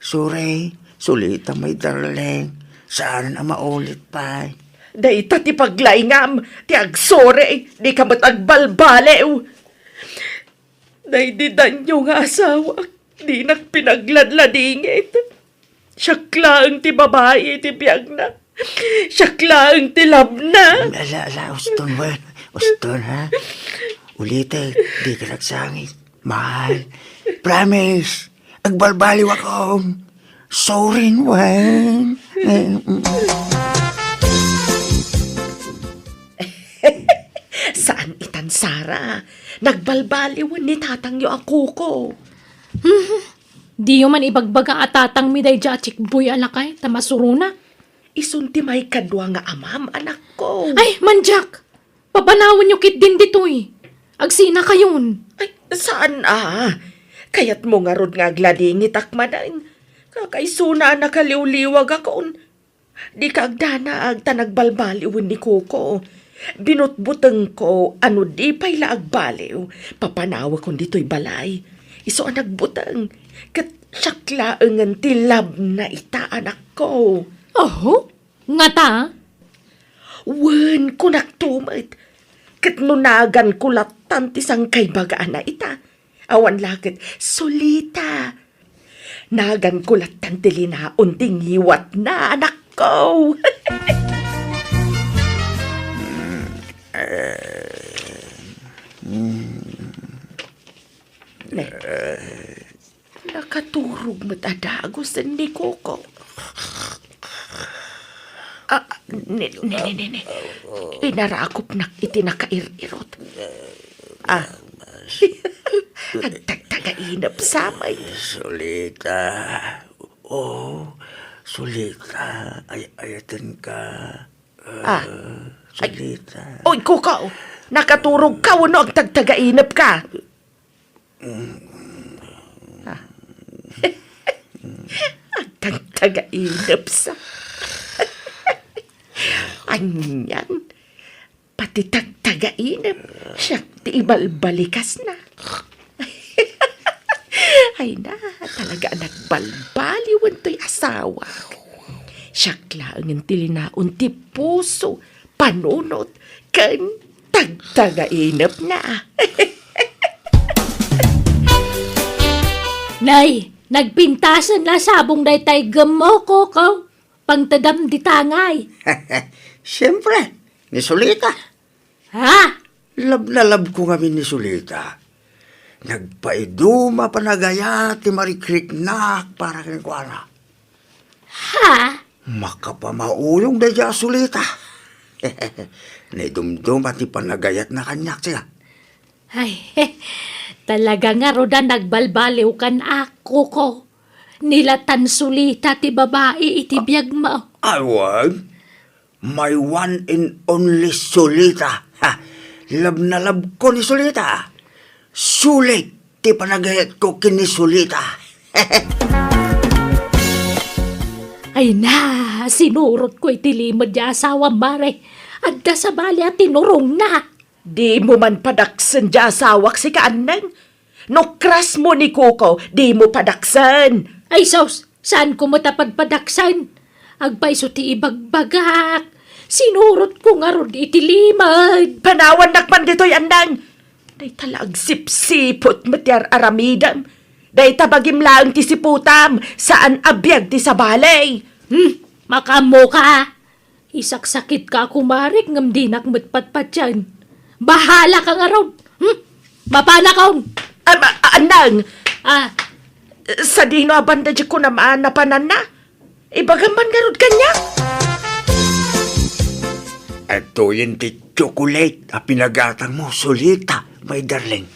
Sorry, sulita may darling. Saan na maulit pa? Dahita ti paglaingam, ti agsore, di ka matagbalbalew. Dahi di danyo nga asawa, di nagpinagladladingit. Siyakla ti babae, ti biyag na. Siyakla ti lab na. Uston, wen. Uston, ha? Ulitin, di ka nagsangit. Mahal. Promise. Agbalbaliw ako. Sorry, wen. Saan itan, Sara? Nagbalbaliwan ni tatang yo ako ko. Di yo man ibagbaga atatang mi day chikboy alakay, tamasuruna. Isunti may kadwa nga amam, anak ko. Ay, manjak! Papanawan nyo kit din dito'y. Agsina kayon. Ay, saan Kayat mo nga rod nga gladingit akmanan. Kakaisuna na kaliw-liwag akon. Di ka agdana agta nagbalbaliwan ni Koko. Binutbuteng ko, ano di pa'y laagbaliw. Papanawa kong dito'y balay. Iso ang nagbuteng. Kat syaklaangan tilab na ita, anak ko. Oh, nga ta? Wen ko naktumit. Kat nunagan ko latan tisang kay bagaan na ita. Awan lakit, solita. Nagan ko latan tilina unting hiwat na, anak ko. Nakaturog mo't adagos ni Koko. Ne. Inarakop na itinakair-irot. Agtagtagainap samay. Sulita. Sulita. Ayatin ka. Sulita. Oy, Koko! Nakaturog ka, ano agtagtagainap ka? Agtagtagainap sa... Anyan, pati tagtagainap, siya ti ibalbalikas na. Ay na, talaga nagbalbaliwan to'y asawa. Siya klaang tilinaon ti puso, panunot, kan tagtagainap na. Nay, nagpintasan na sabong day tay gamo ko. Pangtadam di tangay. Siyempre, ni Sulita. Ha? Lab na lab ko kami ni Sulita. Nagpaiduma panagaya ti marikrik na para kay Kuana. Ha? Makapamauyong na dya Sulita. Naidumdum at ipanagayat na kanyak siya. Ay, talaga nga roda nagbalbaliw kan ako ko. Nilatan sulita ti babae iti biyag mo. Awag, my one and only Sulita. Lab na lab ko ni Sulita. Sulit ti panagayat ko kini Sulita. Ay na, sinurot ko itilimod ya asawa mare. Adda sa bali at tinurong na. Di mo man padaksan dya asawak si kaanang. No kras mo ni Kuko, di mo padaksan. Ay sos, saan ko matapadpadaksan? Agpaiso ti ibagbagak. Sinurot ko nga ron itilimod. Panawan nakpan dito'y andang. Day talag sipsipot matyar aramidam. Day tabagim lang ti siputam, saan abiyag ti sa balay. Makamo ka. Isaksakit ka kumarik ngam di nakmatpatpat yan. Bahala ka nga ron. Mapana kaon. Andang, Ah, sa dino abanda di ko naman napanan na. Ibagaman nga ron kanya. Ito yung ti chocolate a pinagatang mo, Solita, my darling.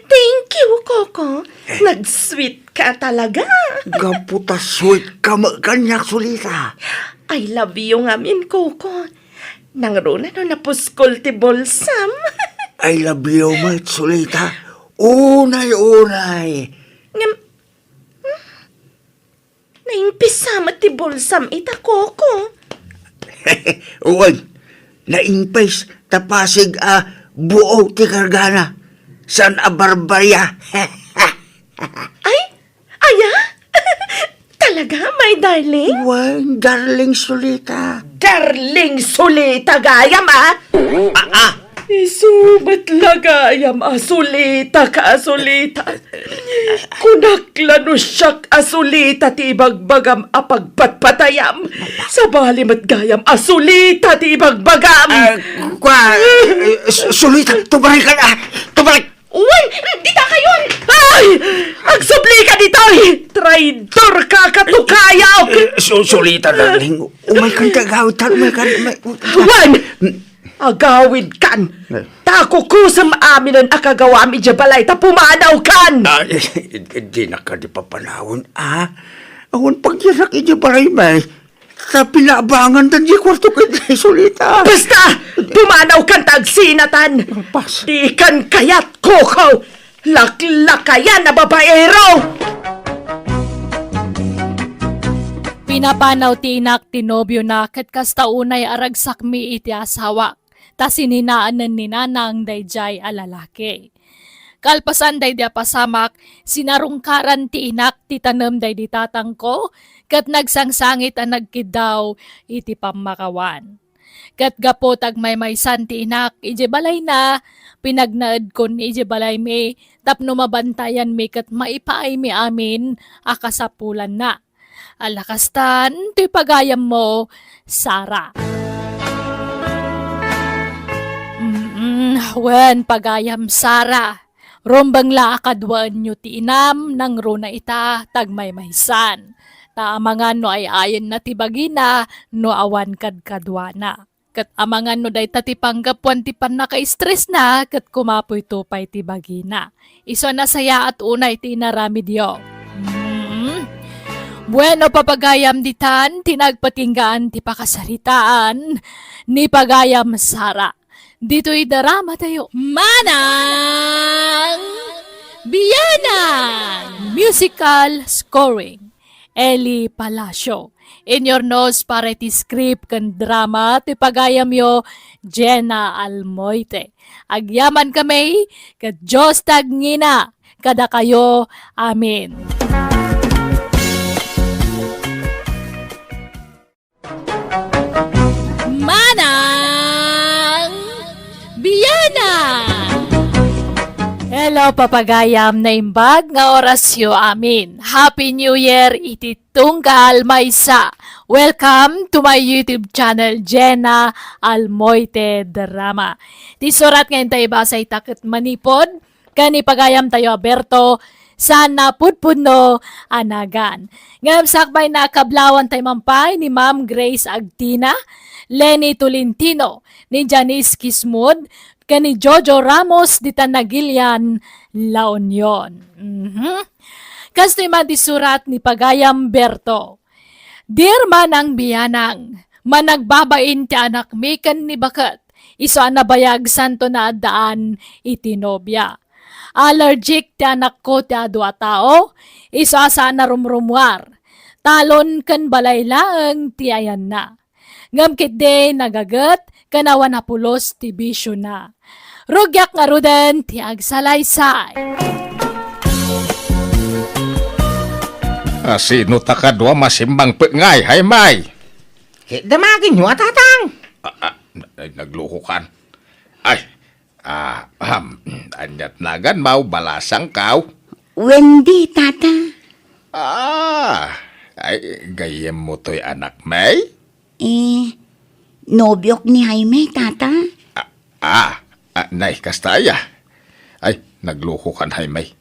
Thank you, Coco. Nag-sweet ka talaga. Gaputa sweet ka kanyak, Solita. I love you nga min, Coco. Nangruna no napuskol ti bolsam. I love you, mate, Solita. Unay. Ngam, naimpisama ti bolsam ita, Coco. Uwan, naimpais, tapasig buo ti kargana. San a barbarya. Ay, aya? Talaga, my darling? Uwan, darling, Solita. Darling sulita gayam, Isubat lagayam asulita ka asulita. Kunakla no siyak asulita ti ibagbagam apagpatpatayam. Sa balimat gayam asulita ti ibagbagam. Solita, tubalik ka na. Tubalik. Uy! Di ta kayon! Ay! Agsubli ka dito! Traidor ka katukayaw! Solita, darling. Umay kang tagawitan. Juan! Agawid kan! Tako ko sa maamin ang akagawami dya balay ta pumanaw kan! Di na ka di papanahon, Awan pagyarak inyo balay, may. Sa pinabangan dan di kwarto ka di, Solita. Basta! Pumanaw kan tagsinatan! Pas. Di kan kayat Coco! Laklakayan na babaero! pinapanaw ti inak ti nobyo na ket kasta unay aragsak mi iti asawa. Ta sininaanan ni nanang dayjay a lalaki. Kalpasan day dia pasamak, sinarungkaran ti inak ti tanem day di tatang ko, kat nagsangsangit a nagkidaw iti pamakawan. Kat gapot ag maymaysan ti inak, ije balay na, pinagnaed kon ije balay mi, tapno mabantayan mi kat maipaay mi amin, akasapulan na. Alakastan, ti pagayam mo, Sara. Wen pagayam Sara, rombang la akadwaan nyo ti inam nang runa ita tagmaymaysan. Taamangan no ay ayon na ti bagina no awan kadkadwana. Kat amangan no day tatipanggapuan ti pan naka-stress na kat kumapoy tupay ti bagina. Iso na saya at unay ti naramidyo. Bueno papagayam ditan, tinagpatinggaan ti pakasaritaan ni pagayam Sara. Dito'y darama tayo. Manang Biyanang Musical Scoring Eli Palacio. In your nose para ti script kan drama ti pagayam yo Jenna Almoite. Agyaman kami kat Diyos tagngina kada kayo. Amin. Manang Biyana! Hello papagayam na imbag nga orasyo amin. Happy New Year iti tunggal maysa. Welcome to my YouTube channel Jenna Almoite Drama. Ti surat ngayon tayo basay takot manipod. Kani pagayam tayo Alberto sana pudpudno anagan. Ngam sakbay na kablawan tayo mampay ni Ma'am Grace Agtina, Lenny Tolentino, ni Janice Kismud, kani Jojo Ramos di Tanagilian, La Union. Kasto man di surat ni Pagayam Berto. Dear Manang Biyanang, managbabain ti anak mikan ni bakat, iso anabayag santo na daan itinobya. Allergic ti anak ko ti adwa tao, iso asa na rumrumwar. talon kan balay laeng ti ayan na. Ngamkit de nagagat kanawan na pulos ti bisyo na. Rugyak nga rudan ti agsalaysay. Sino takadwa masimbang pengay, hay may? Damagin nyo, tatang. Ay, nagluho kan. Ay, anyat nagan mau balasang kau. Wendy, tata. Ay, gayem mo to'y anak may? Nobyok ni Jaime, tata. Nay, kastaya. Ay, nagluho kan hay may.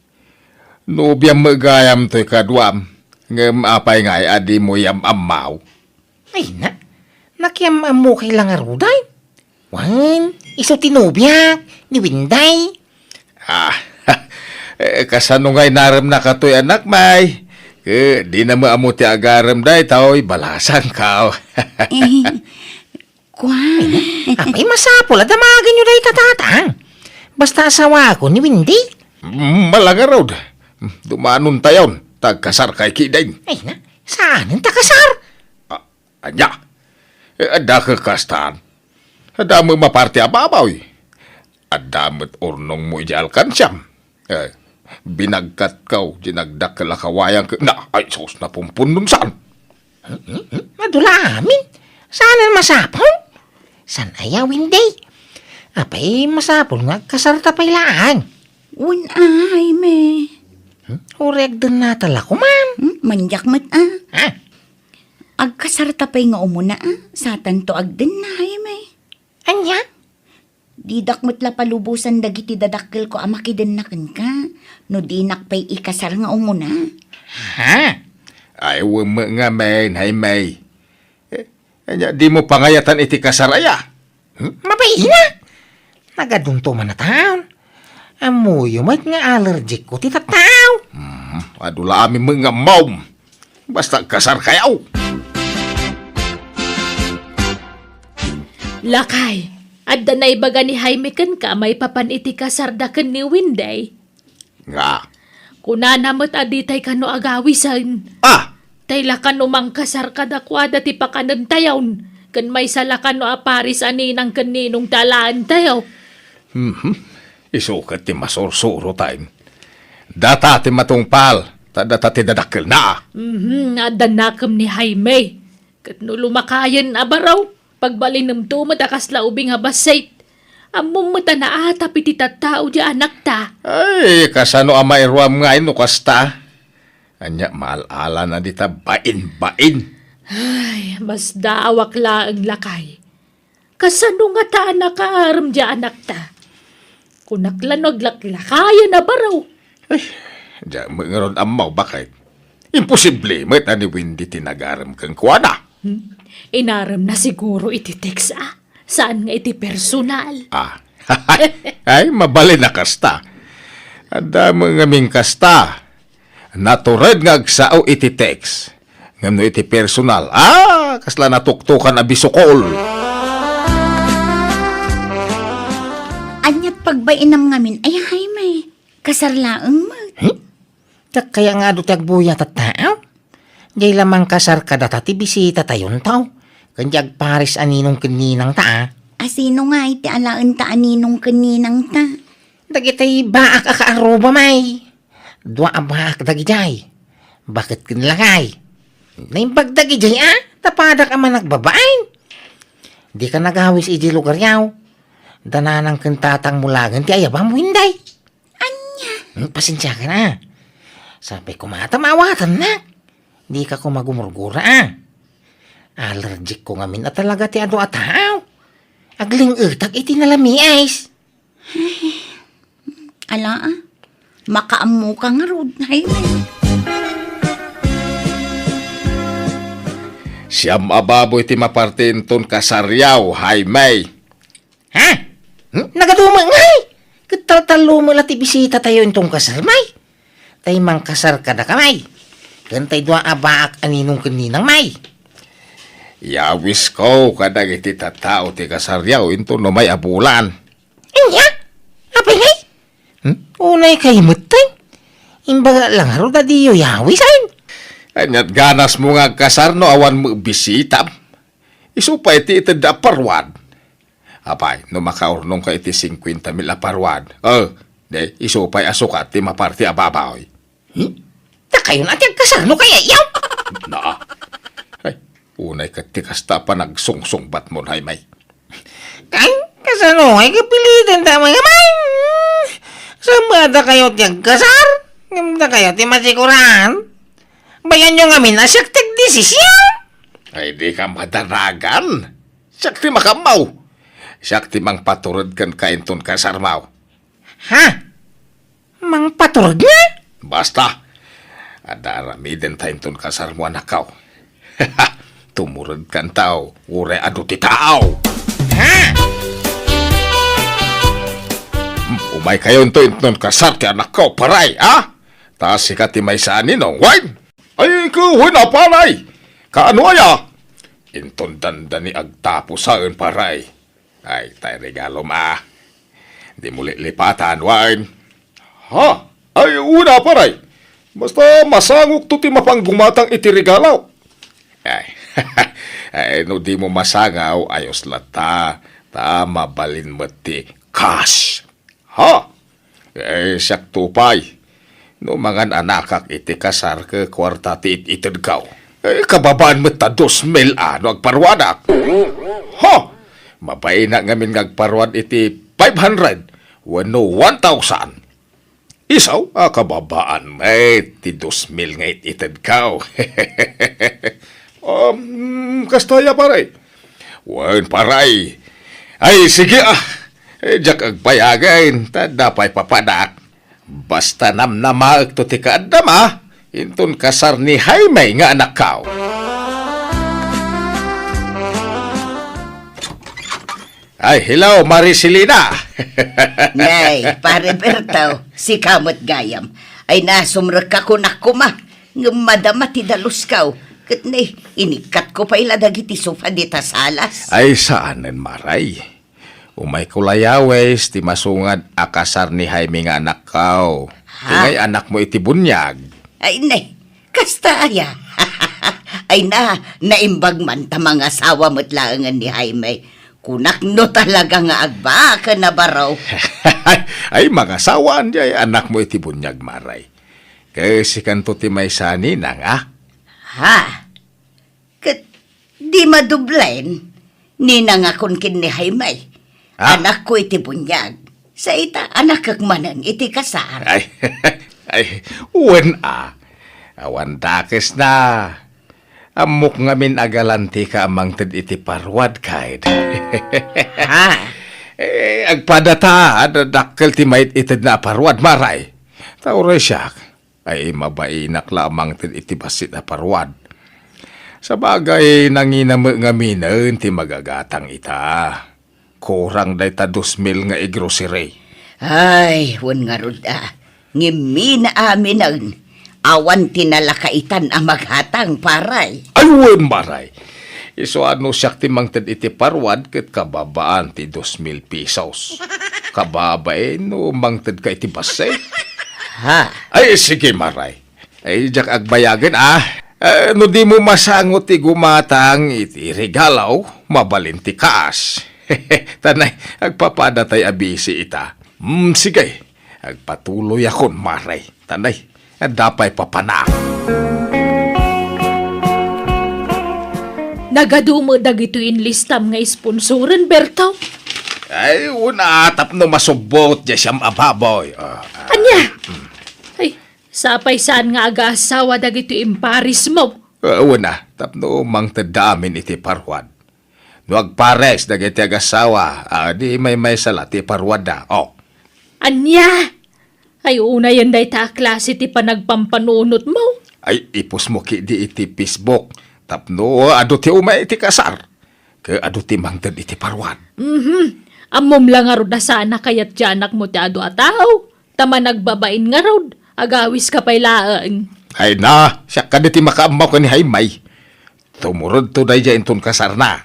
Nubyang magayam to'y kadwam. Ngem apay ngay adi mo yam amaw. Ay nakiam mo kay lang aruday. Wan, iso tinubyak, ni Winday. Kasano ngay naram na katoy anak may. Di na maamu ti agaram day tao'y balasan kao. Kwan. Apay masapol, damagin nyo day tatatang. Basta asawa ko ni Windy. Malangarod. Dumanon tayon. Tagkasar kay kiday. Ay saan ang takasar? Anya. Ada kekastaan. Ada mo maparti ababaw. Ada mo't ornong mo ijalkan siyam. Binagkat kau, jinagdak kalakawayang na, ay sos na pumpun nun saan. Madula amin. Saan ang masapol? San ayaw Windy? Apay masapol nga kasar tapay laan. Un Jaime. Ureg din na tala ko, ma'am. Manyak mat Agkasarta pa'y nga umuna Satan to agden na Jaime. Anya? Didak mo't la palubusan dagiti dadakkel ko amakiden na ka. No dinak pa'y ikasar nga umuna. Ay, wama nga men, hay may. Anya, di mo pangayatan iti kasaraya. Mabay na. Nagadunto man na taon. Amuyo mat nga allergic ko ti tataw. Adula amin mga mom. Basta kasar kayaw. Lakay, adda na ibaga ni Jaime kan ka may papan iti kasarda kan ni Winday. Nga. Kunanamot aditay kano agawisan. Tayla kano mangkasar kadakwada ti pakanan tayawn. Kan may sala kano aparis aninang kaninong talaan tayaw. Isukat ti masursuro tayo. Data ti matungpal. Data ti dadakil na. Adda nakam ni Jaime. Kat no lumakayan abaraw. Pagbalinam to madakas laubing habasait. Among mata na ata piti tattao di anak ta. Ay, kasano ama irwam nga ino kasta. Anya, maalala na dita bain-bain. Ay, mas daawak la ang lakay. Kasano nga ta nakaaram di anak ta. Kunaklanog laklakayan na baraw. Ay, diyan mga ron amaw, bakit? Imposible, may tani Windy tinagaram kang kuwana. Inaram na siguro iti text Saan nga iti personal? Ay, mabali na kasta. Ada mga ming kasta. Natured nga agsao iti text. Ngano iti personal. Kasla natuktukan na bisukol. Anyat pagbainam ngamin ay Jaime. Kasarlaang mo. Kaya nga do tagbuya tataw. Jay lamang kasar kada tati bisita tayon taw. Kanjag paris aninong kaninang ta. Asino nga iti alaan ta aninong kaninang ta. Dagitay baak akaaruba may. Dua baak dagijay. Bakit kinlangay? Naimbag dagijay tapadak ama nagbabain. Di ka nagawis iji lugar yaw. Dananang kentatang mulagan ti ayabang mo hinday. Anya. Pasensya ka na. Sabi ko matamawatan na. Di ka ko magumurgura Allergic ko ngamin at talaga ti ado ataw. Agling utak iti nalami ice. Ala makaamu ka nga rod Jaime. Siyam ababoy ti mapartinton kasaryaw, Jaime. Nagaduma ngay. Kataltalo mo ti bisita tayo intong kasar may. Tay mang kasar kada kamay. Gantay dua abaak aninong kaninang may. Yawis ko kadag iti tatao ti kasaryaw into no may abulan. Anya? Apay ngay? Unay kay mutay. Imbaga lang haro da diyo yawisan. Anyat ganas mo nga kasar no awan mo bisita. Isupay iti itad aparwad. Apay, no makaurnong ka iti 50,000 aparwad. De, isupay asukat ti maparti ababaw. Ta kayo natin kasano kaya yaw? Na. Ay, unay ka ti kasta pa nagsungsungbat mo, Haymay. Kay, kasano ay kapilitan ta mga man. Samada kayo tiyang kasar? Ngamda kayo ti masikuran? Bayan nyo nga minasaktig desisyon? Ay, di ka madaragan. Sakti makamaw. Sakti mang paturod kan kainton kasarmaw. Ha? Mang paturod nga? Basta. Adarami din tainton kasarmo anakaw. Tumurod kan tao. Ure adu ti tao. Ha? Umay kayo inton kasar ti anakaw, paray, ha? Taas sikat ti may sani no, wine. Ay, kuhin na, paray. Kaano aya? Inton dandani agtapo saan, paray. Ay, tay regalo ma. Di muli lipatan, wine. Ha? Ay, una, paray. Basta masangok to ti mapanggumatang iti regalaw. Ay, ay, no di mo masangaw, ayos lata. Mabalin mo ti cash. Ha? Eh, siyak tupay. No mga anakak iti kasar ke kwarta ti itidgaw. Eh, kababaan mo ta 2,000 ano agparwadak. Ha? Mabay na ngamin ngagparwad iti 500. Wano 1,000. Isaw, kababaan may ti 2,000 nga itidgaw. Kastaya paray. Wan paray. Ay, sige jak agpayagain, tadapay papadak. Basta namnamaag to ti kaadama, inton kasar ni Haymay nga anak kao. Ay, hello, Maricelina. Nay, pare Bertaw, si kamot gayam. Ay nasumrek ka kunak kuma. Madama ti dalus kaw. Kat nay, inikat ko pa iladag iti sofa di tasalas. Ay, saanen maray? Umay kulayawes, ti masungad akasar ni Jaime nga anak kao. Ingay anak mo iti bunyag. Ay nay, kasta aya. Ay naimbag man ta mga asawa mo't laangan ni Jaime. Kunak no talaga nga agbaka na baraw. Ay, mga sawaan di anak mo iti bunyag maray. Kasi kanto ti may sani nang Ha? Kat di madublen, ninang akon kin ni Jaime. Anak ko iti bunyag. Sa ita, anak kag manan iti kasar. Ay, uwan Awan dakes na. Amok ngamin agalanti ka amang ted iti parwad kahit. Ha? Agpadata, dakkel ti mait ited na parwad, maray. Tauray siya, ay mabainak lamang ted iti basit na parwad. Sa bagay, nanginamag ngamin ti magagatang ita. Kurang day ta 2,000 nga grocery. Ay, wan nga ruda. Ngimi na amin ang awan tinalakaitan ang maghatang paray. Ayun, maray. Iso ano siyak ti mangted iti parwad ket kababaan ti 2,000 pesos. Kababay no mangted ka iti basay. Ha? Ay, sige, maray. Ay, jak agbayagan no di mo masangot ti gumatang iti regalaw, mabalin ti kaas. Tanay, agpapadatay abisi ita. Sige, agpatuloy akon, maray. Tanay, dapay papanak. Nagadumo dagito inlistam nga sponsoran, Bertaw. Ay, una tapno masubot di siyam ababoy. Anya? Ay, sapay saan nga aga-asawa dagito imparis mo. Una, tapno mang tadamin iti parwad. No agpares dagiti agasawa, di may salati parwada. Anya? Ay, una yan day ta klase ti panagpampanunot mo. Ay, ipos mo ki di iti Facebook. Tapno, ado ti umay iti kasar. Ke ado ti mangted iti parwad. Amom lang nga rod na sana kayat tiyanak mo ti ado ataw. Tama nagbabain nga rod. Agawis ka pa'y laang. Ay na, siya ka ti makaamaw ka ni Haymay. Tumurod to day dyan ton kasar na.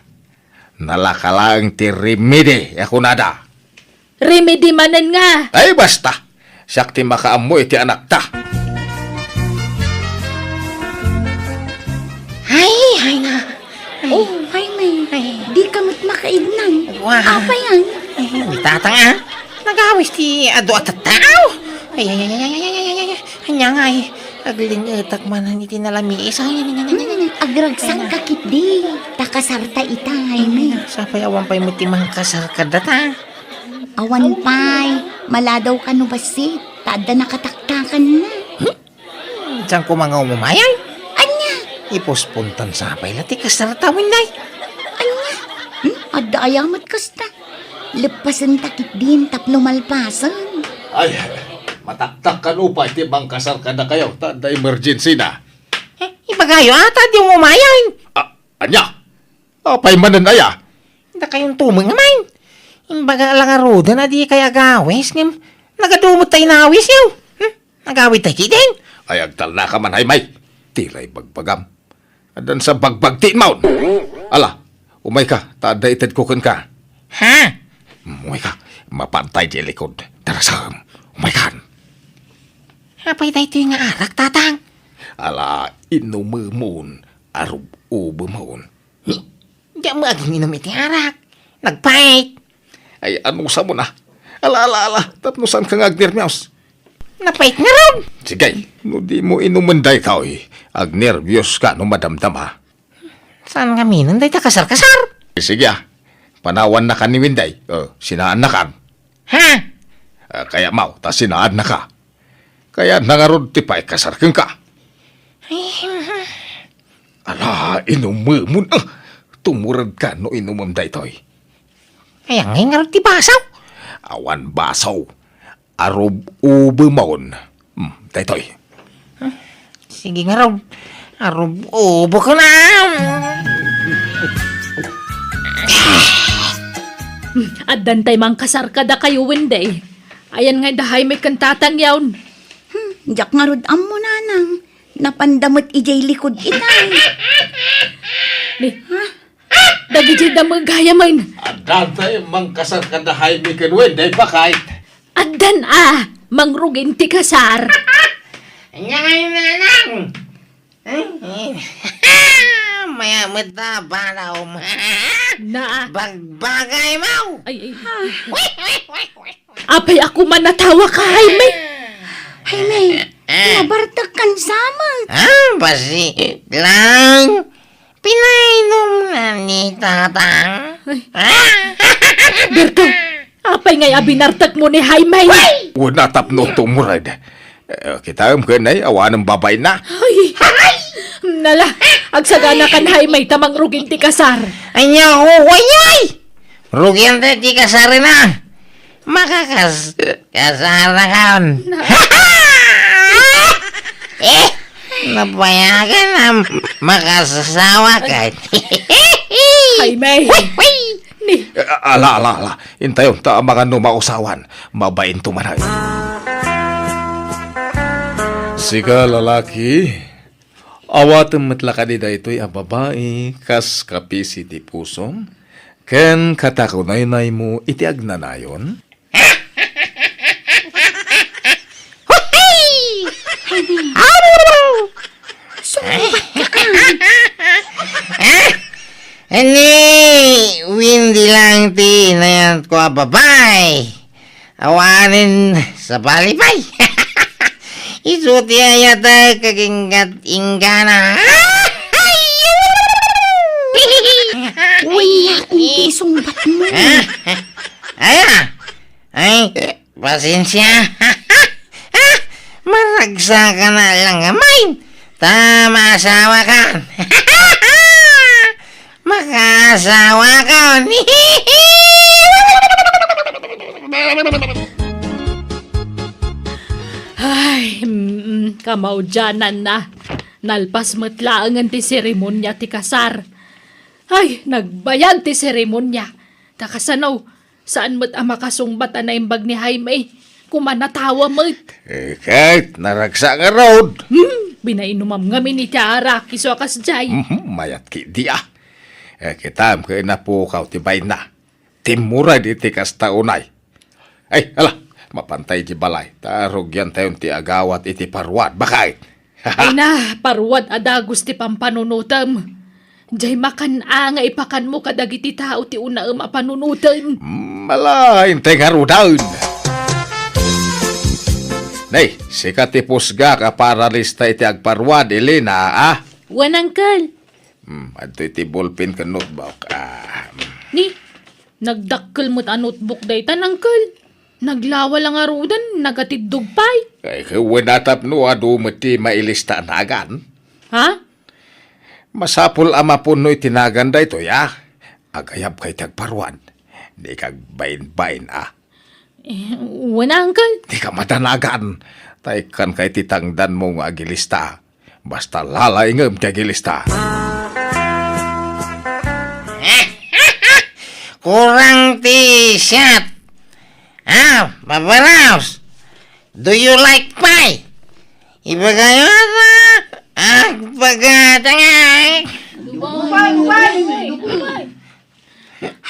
Nalakalang ti remedy, ako nada. Remedy manan nga. Ay basta, siya ti makaamo iti anak ta. Di kamot makaignan. Wah. Apa yan? Ay, hindi tatang ah. Nagawis ti ado at tao. Ay, ay, ay, ay, ay, ay, ay, ay. Hanya nga ay. Agling etak manan iti nalamiis. Ay, ay, ay, ay, ay. Agragsang kakit di. Takasarta ita, Jaime. Sapay awan pa'y mutimang kasal ka data. Awan pay. Maladaw ka no basit. Tada nakataktakan na. Diyan ko mga umumayay. Anya? Ipospuntan sapay lati kasartawin day. Anya? Adda ayamat kasta. Lepasan takit din tapno malpasan. Ay, mataktak kan upay, ti bang kasar ka na kayo, tada emergency na. Ibagayo ata di umumayay. Anya, apay manan aya. Hindi kayong tumang naman. Imbaga lang aruda na di kaya gawis. Nagadumot tayo na awis yaw. Nagawit tayo din. Ay, agtal na ka man, Haymay. Tilay bagbagam. Adan sa bagbagtiin maun. Ala, umay ka, tada itad kukan ka. Ha? Umay ka, mapantay di likod. Darasam, umay kan. Apay tayo ito yung arak, tatang. Ala, inumumon, arub ubumon. Hindi mo aging inom iti arak. Nagpait. Ay, ano sa mo na? Ala, tapnusan ka nga agnermyaws. Napait nga ron. Sige, no di mo inumunday ka, agnervyos ka no madamdam ha. Saan nga minan day kasar-kasar? Sige panawan na ka ni Winday, sinaan na kan. Ha? Kaya mau, ta sinaan na ka. Kaya nangarod ti pa'y kasar kang ka. Ala, inumumon, tumurad ka no inumum day toy. Kaya ngay nga ron ti basaw. Awan basaw, arub ubumon. Daytoy. Sige nga ron. Arub ubo ko na. Addan tay mang kasar kada kayo Winday. Ayan nga dahay may kantatang yawn. Jak nga rod mo nanang. Napandamot ijay likod itay. Ni, dagiti damang gaya man. Adan tayo mang kasar ka na Jaime kan Winday bakit? Addan mangrugin ti kasar. Ngay nanang. Maya mata balaw ma. Na, Bagbagay mo. ay. Apay ako man natawa ka, Jaime. Jaime, nabartag kan samot. Basi lang. Pinainom na ni tatang. Berto, apay ngay abinartag mo ni Jaime. Wala tapno tumurad. Kita ka na awan ng babay na. Ay, nala, agsagana kan Jaime tamang rugin ti kasar. Anya ko, wanyay! Rugyan tayo di kasari na. Kasara kan. Napayagan na makasasawa ka. Jaime, ni, Ala. Intayon, ta mga numausawan. Mabain tumanay. Siga lalaki, awatan matlakadi da ito'y ang babae, kas kapisi ti pusom, ken katakunay mo iti agnanayon. Windy lang ti na yan ko babay. Awanin sa balipay. Isuti ayata kagingat ingana. Wala kong sumbat mo. Ay, pasensya. Maragsa ka na lang amain. Tama asawa ka. Makasawa ka. ay, kamaudyanan na. Nalpas matlaangan ti seremonya ti kasar. Ay, nagbayan ti seremonya. Takasanaw, saan mo't ang makasumbatan na imbag ni Jaime? Kumanatawa mo't. Kahit naragsa nga road. Binainumam ngamin ni Tiara, kiso akas jay. Mayat ki dia. Kitam ka inapukaw ti bay na. Timurad iti kas taunay. Ay, ala, mapantay di balay. Tarog yan tayon ti agawat iti parwad. Bakit? Ay na, parwad adagos ti pampanunutam. Jay makan nga ipakan mo kadagiti tao ti una mapanunutan. Malain te garudaun. Nay, sikat tipusga ka para lista iti agparwad, Elena, ah? Wan, Uncle. Ato iti ballpen ka notebook, Ni, nagdakkel mo't a notebook daytan, Uncle. Naglawa lang arudan, nagatidog pay. Kay kawanatap no, ado mati mailista nagan. Ha? Masapul ama po no'y tinaganda ito, ya. Agayab kay tagparwan. Di kag bain-bain, ah. Wan, Uncle. Di ka matanagan. Taykan kay titangdan mo nga agilista. Basta lalaingam ti agilista. Kurang t-shirt. Babaraos. Do you like pie? Ibagayo na. Pagkatangay.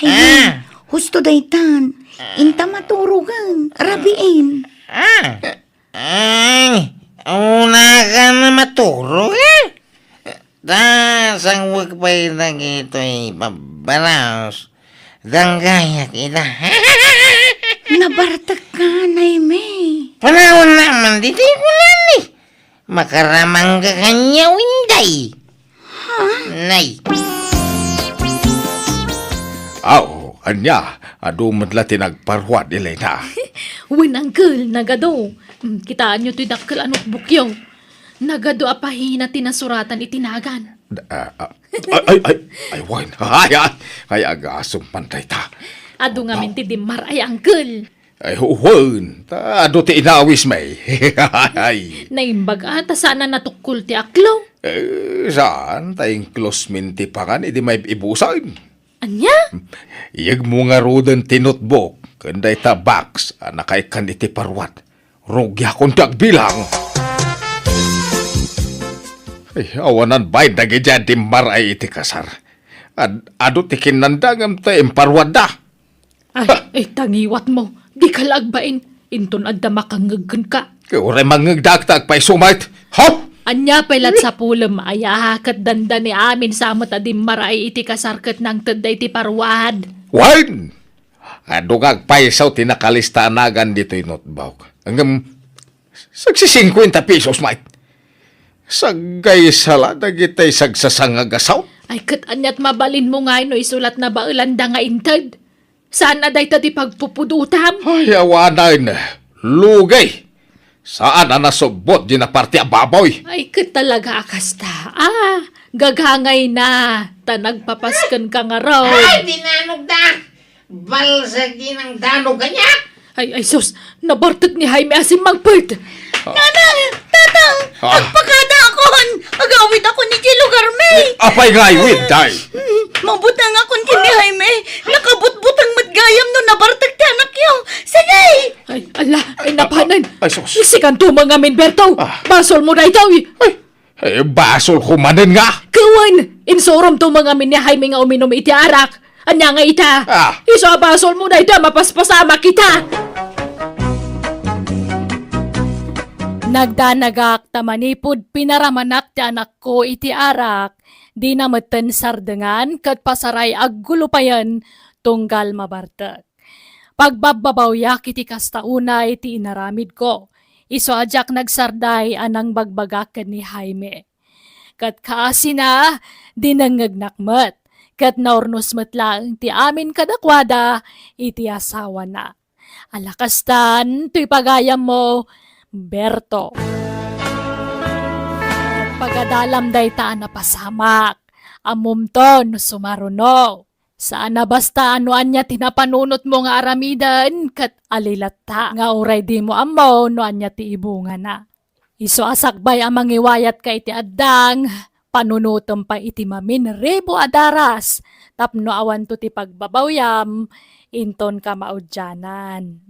Ay, husto daytan. Inta maturugan. Rabiin. Ay, una ka na matulog eh. Sang wag pa ilang ito'y babaraos. Danggaya kita. Nabartag ka, Naime. Panahon naman, dito ko lang eh. Makaramang ka kanya winday. Nay. Anya, ado madla tinagparwad, Elena. Wan, Uncle, nagado. Kitaan nyo to'y dakkel a notebook yaw. Nagado apahina tinasuratan itinagan. Ay, wine. Ay, agasong pantay ta. Ado nga minti di maray, Uncle. Ay, huwan. Ado ti inawis may. Ay. Naimbag ata sana natukul ti aklaw. Saan? Tayong close minti pa kan, hindi may ibusan. Anya? Iyag mo nga rodan ti notebook. Kanday ta box, anakay kan iti parwat. Rogya kong tagbilang. Ay, awanan ba'y dagidya di maray iti kasar. Ado ti kinandagam ta imparwad da. Ay, tangiwat mo. Di ka lagbain. Inton adda makangagkan ka. Kaya mangagdagtag pa'y sumait. Hop! Anya pelat sa pulam ay ahakat danda ni amin sa amot adim maray iti kasarkat ng taday ti parwad. Wine! Ado kag paisaw tinakalista nagan dito yung notebook. Hanggang 50 pesos, mate. Sagay sala, dagitay sagsasangagasaw. Ay kat anyat mabalin mo nga no isulat na baulanda nga intad. Saan na day ta di pagpupudutam? Ay, awanan. Lugay. Saan na nasubot di na parte ababoy? Ay kat talaga akasta. Gagangay na. Tanagpapaskan ka nga raw. Ay, dinanog da. Balsag din ang danog kanya. Ay sus, nabartag ni Jaime asim magpert. Nanang, tatang, agpakada akon. Agawid ako ni Lugar May. Apay ngay, wait, day. Mabutang akon kini Jaime. Nakabutbutang matgayam no nabartag ti anak yaw. Sige! Ay, ala, ay napanan. Ay, sus. Isikan to mga Berto. Basol mo na itaw. Ay, basol kumanin nga. Kawan, insorom to mga ni Jaime nga uminom iti arak. Anya nga ita. Iso basol mo na ita, mapaspasama kita. Nagdanagak tamanipod pinaramanak ti anak ko iti arak. Di na meten sardengan kat pasaray aggulupayan tunggal mabartag. Pagbababawyak iti kastauna iti inaramid ko. Iso ajak nagsarday anang bagbagaken ni Jaime. Kat kaasina, di nangagnakmet. Kat naurnos matlang ti amin kadakwada iti asawa na. Alakastan, tuy pagayam mo, Berto. Pagadalam day taan na pasamak. Amumton sumaruno. Saan na basta anuan niya tinapanunot mo nga aramidan kat alilata nga uray di mo amo no anya ti ibunga na. Iso asakbay ang mangiwayat kay ti addang panunutom pa iti mamin rebo adaras tapno awan to ti pagbabawyam inton ka maudyanan.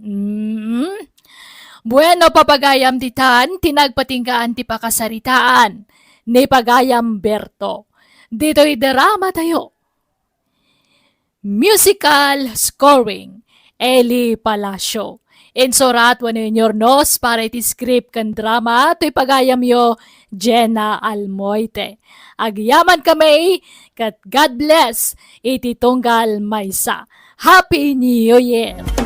Bueno, papagayam titan, tinagpatinggaan ti pakasaritaan, ni pagayam Berto. Dito'y drama tayo. Musical scoring, Eli Palacio. Insurat wano inyornos para iti script kan drama to'y pagayam yo Jenna Almoite. Agyaman kami kat God bless iti tunggal maysa. Happy New Year!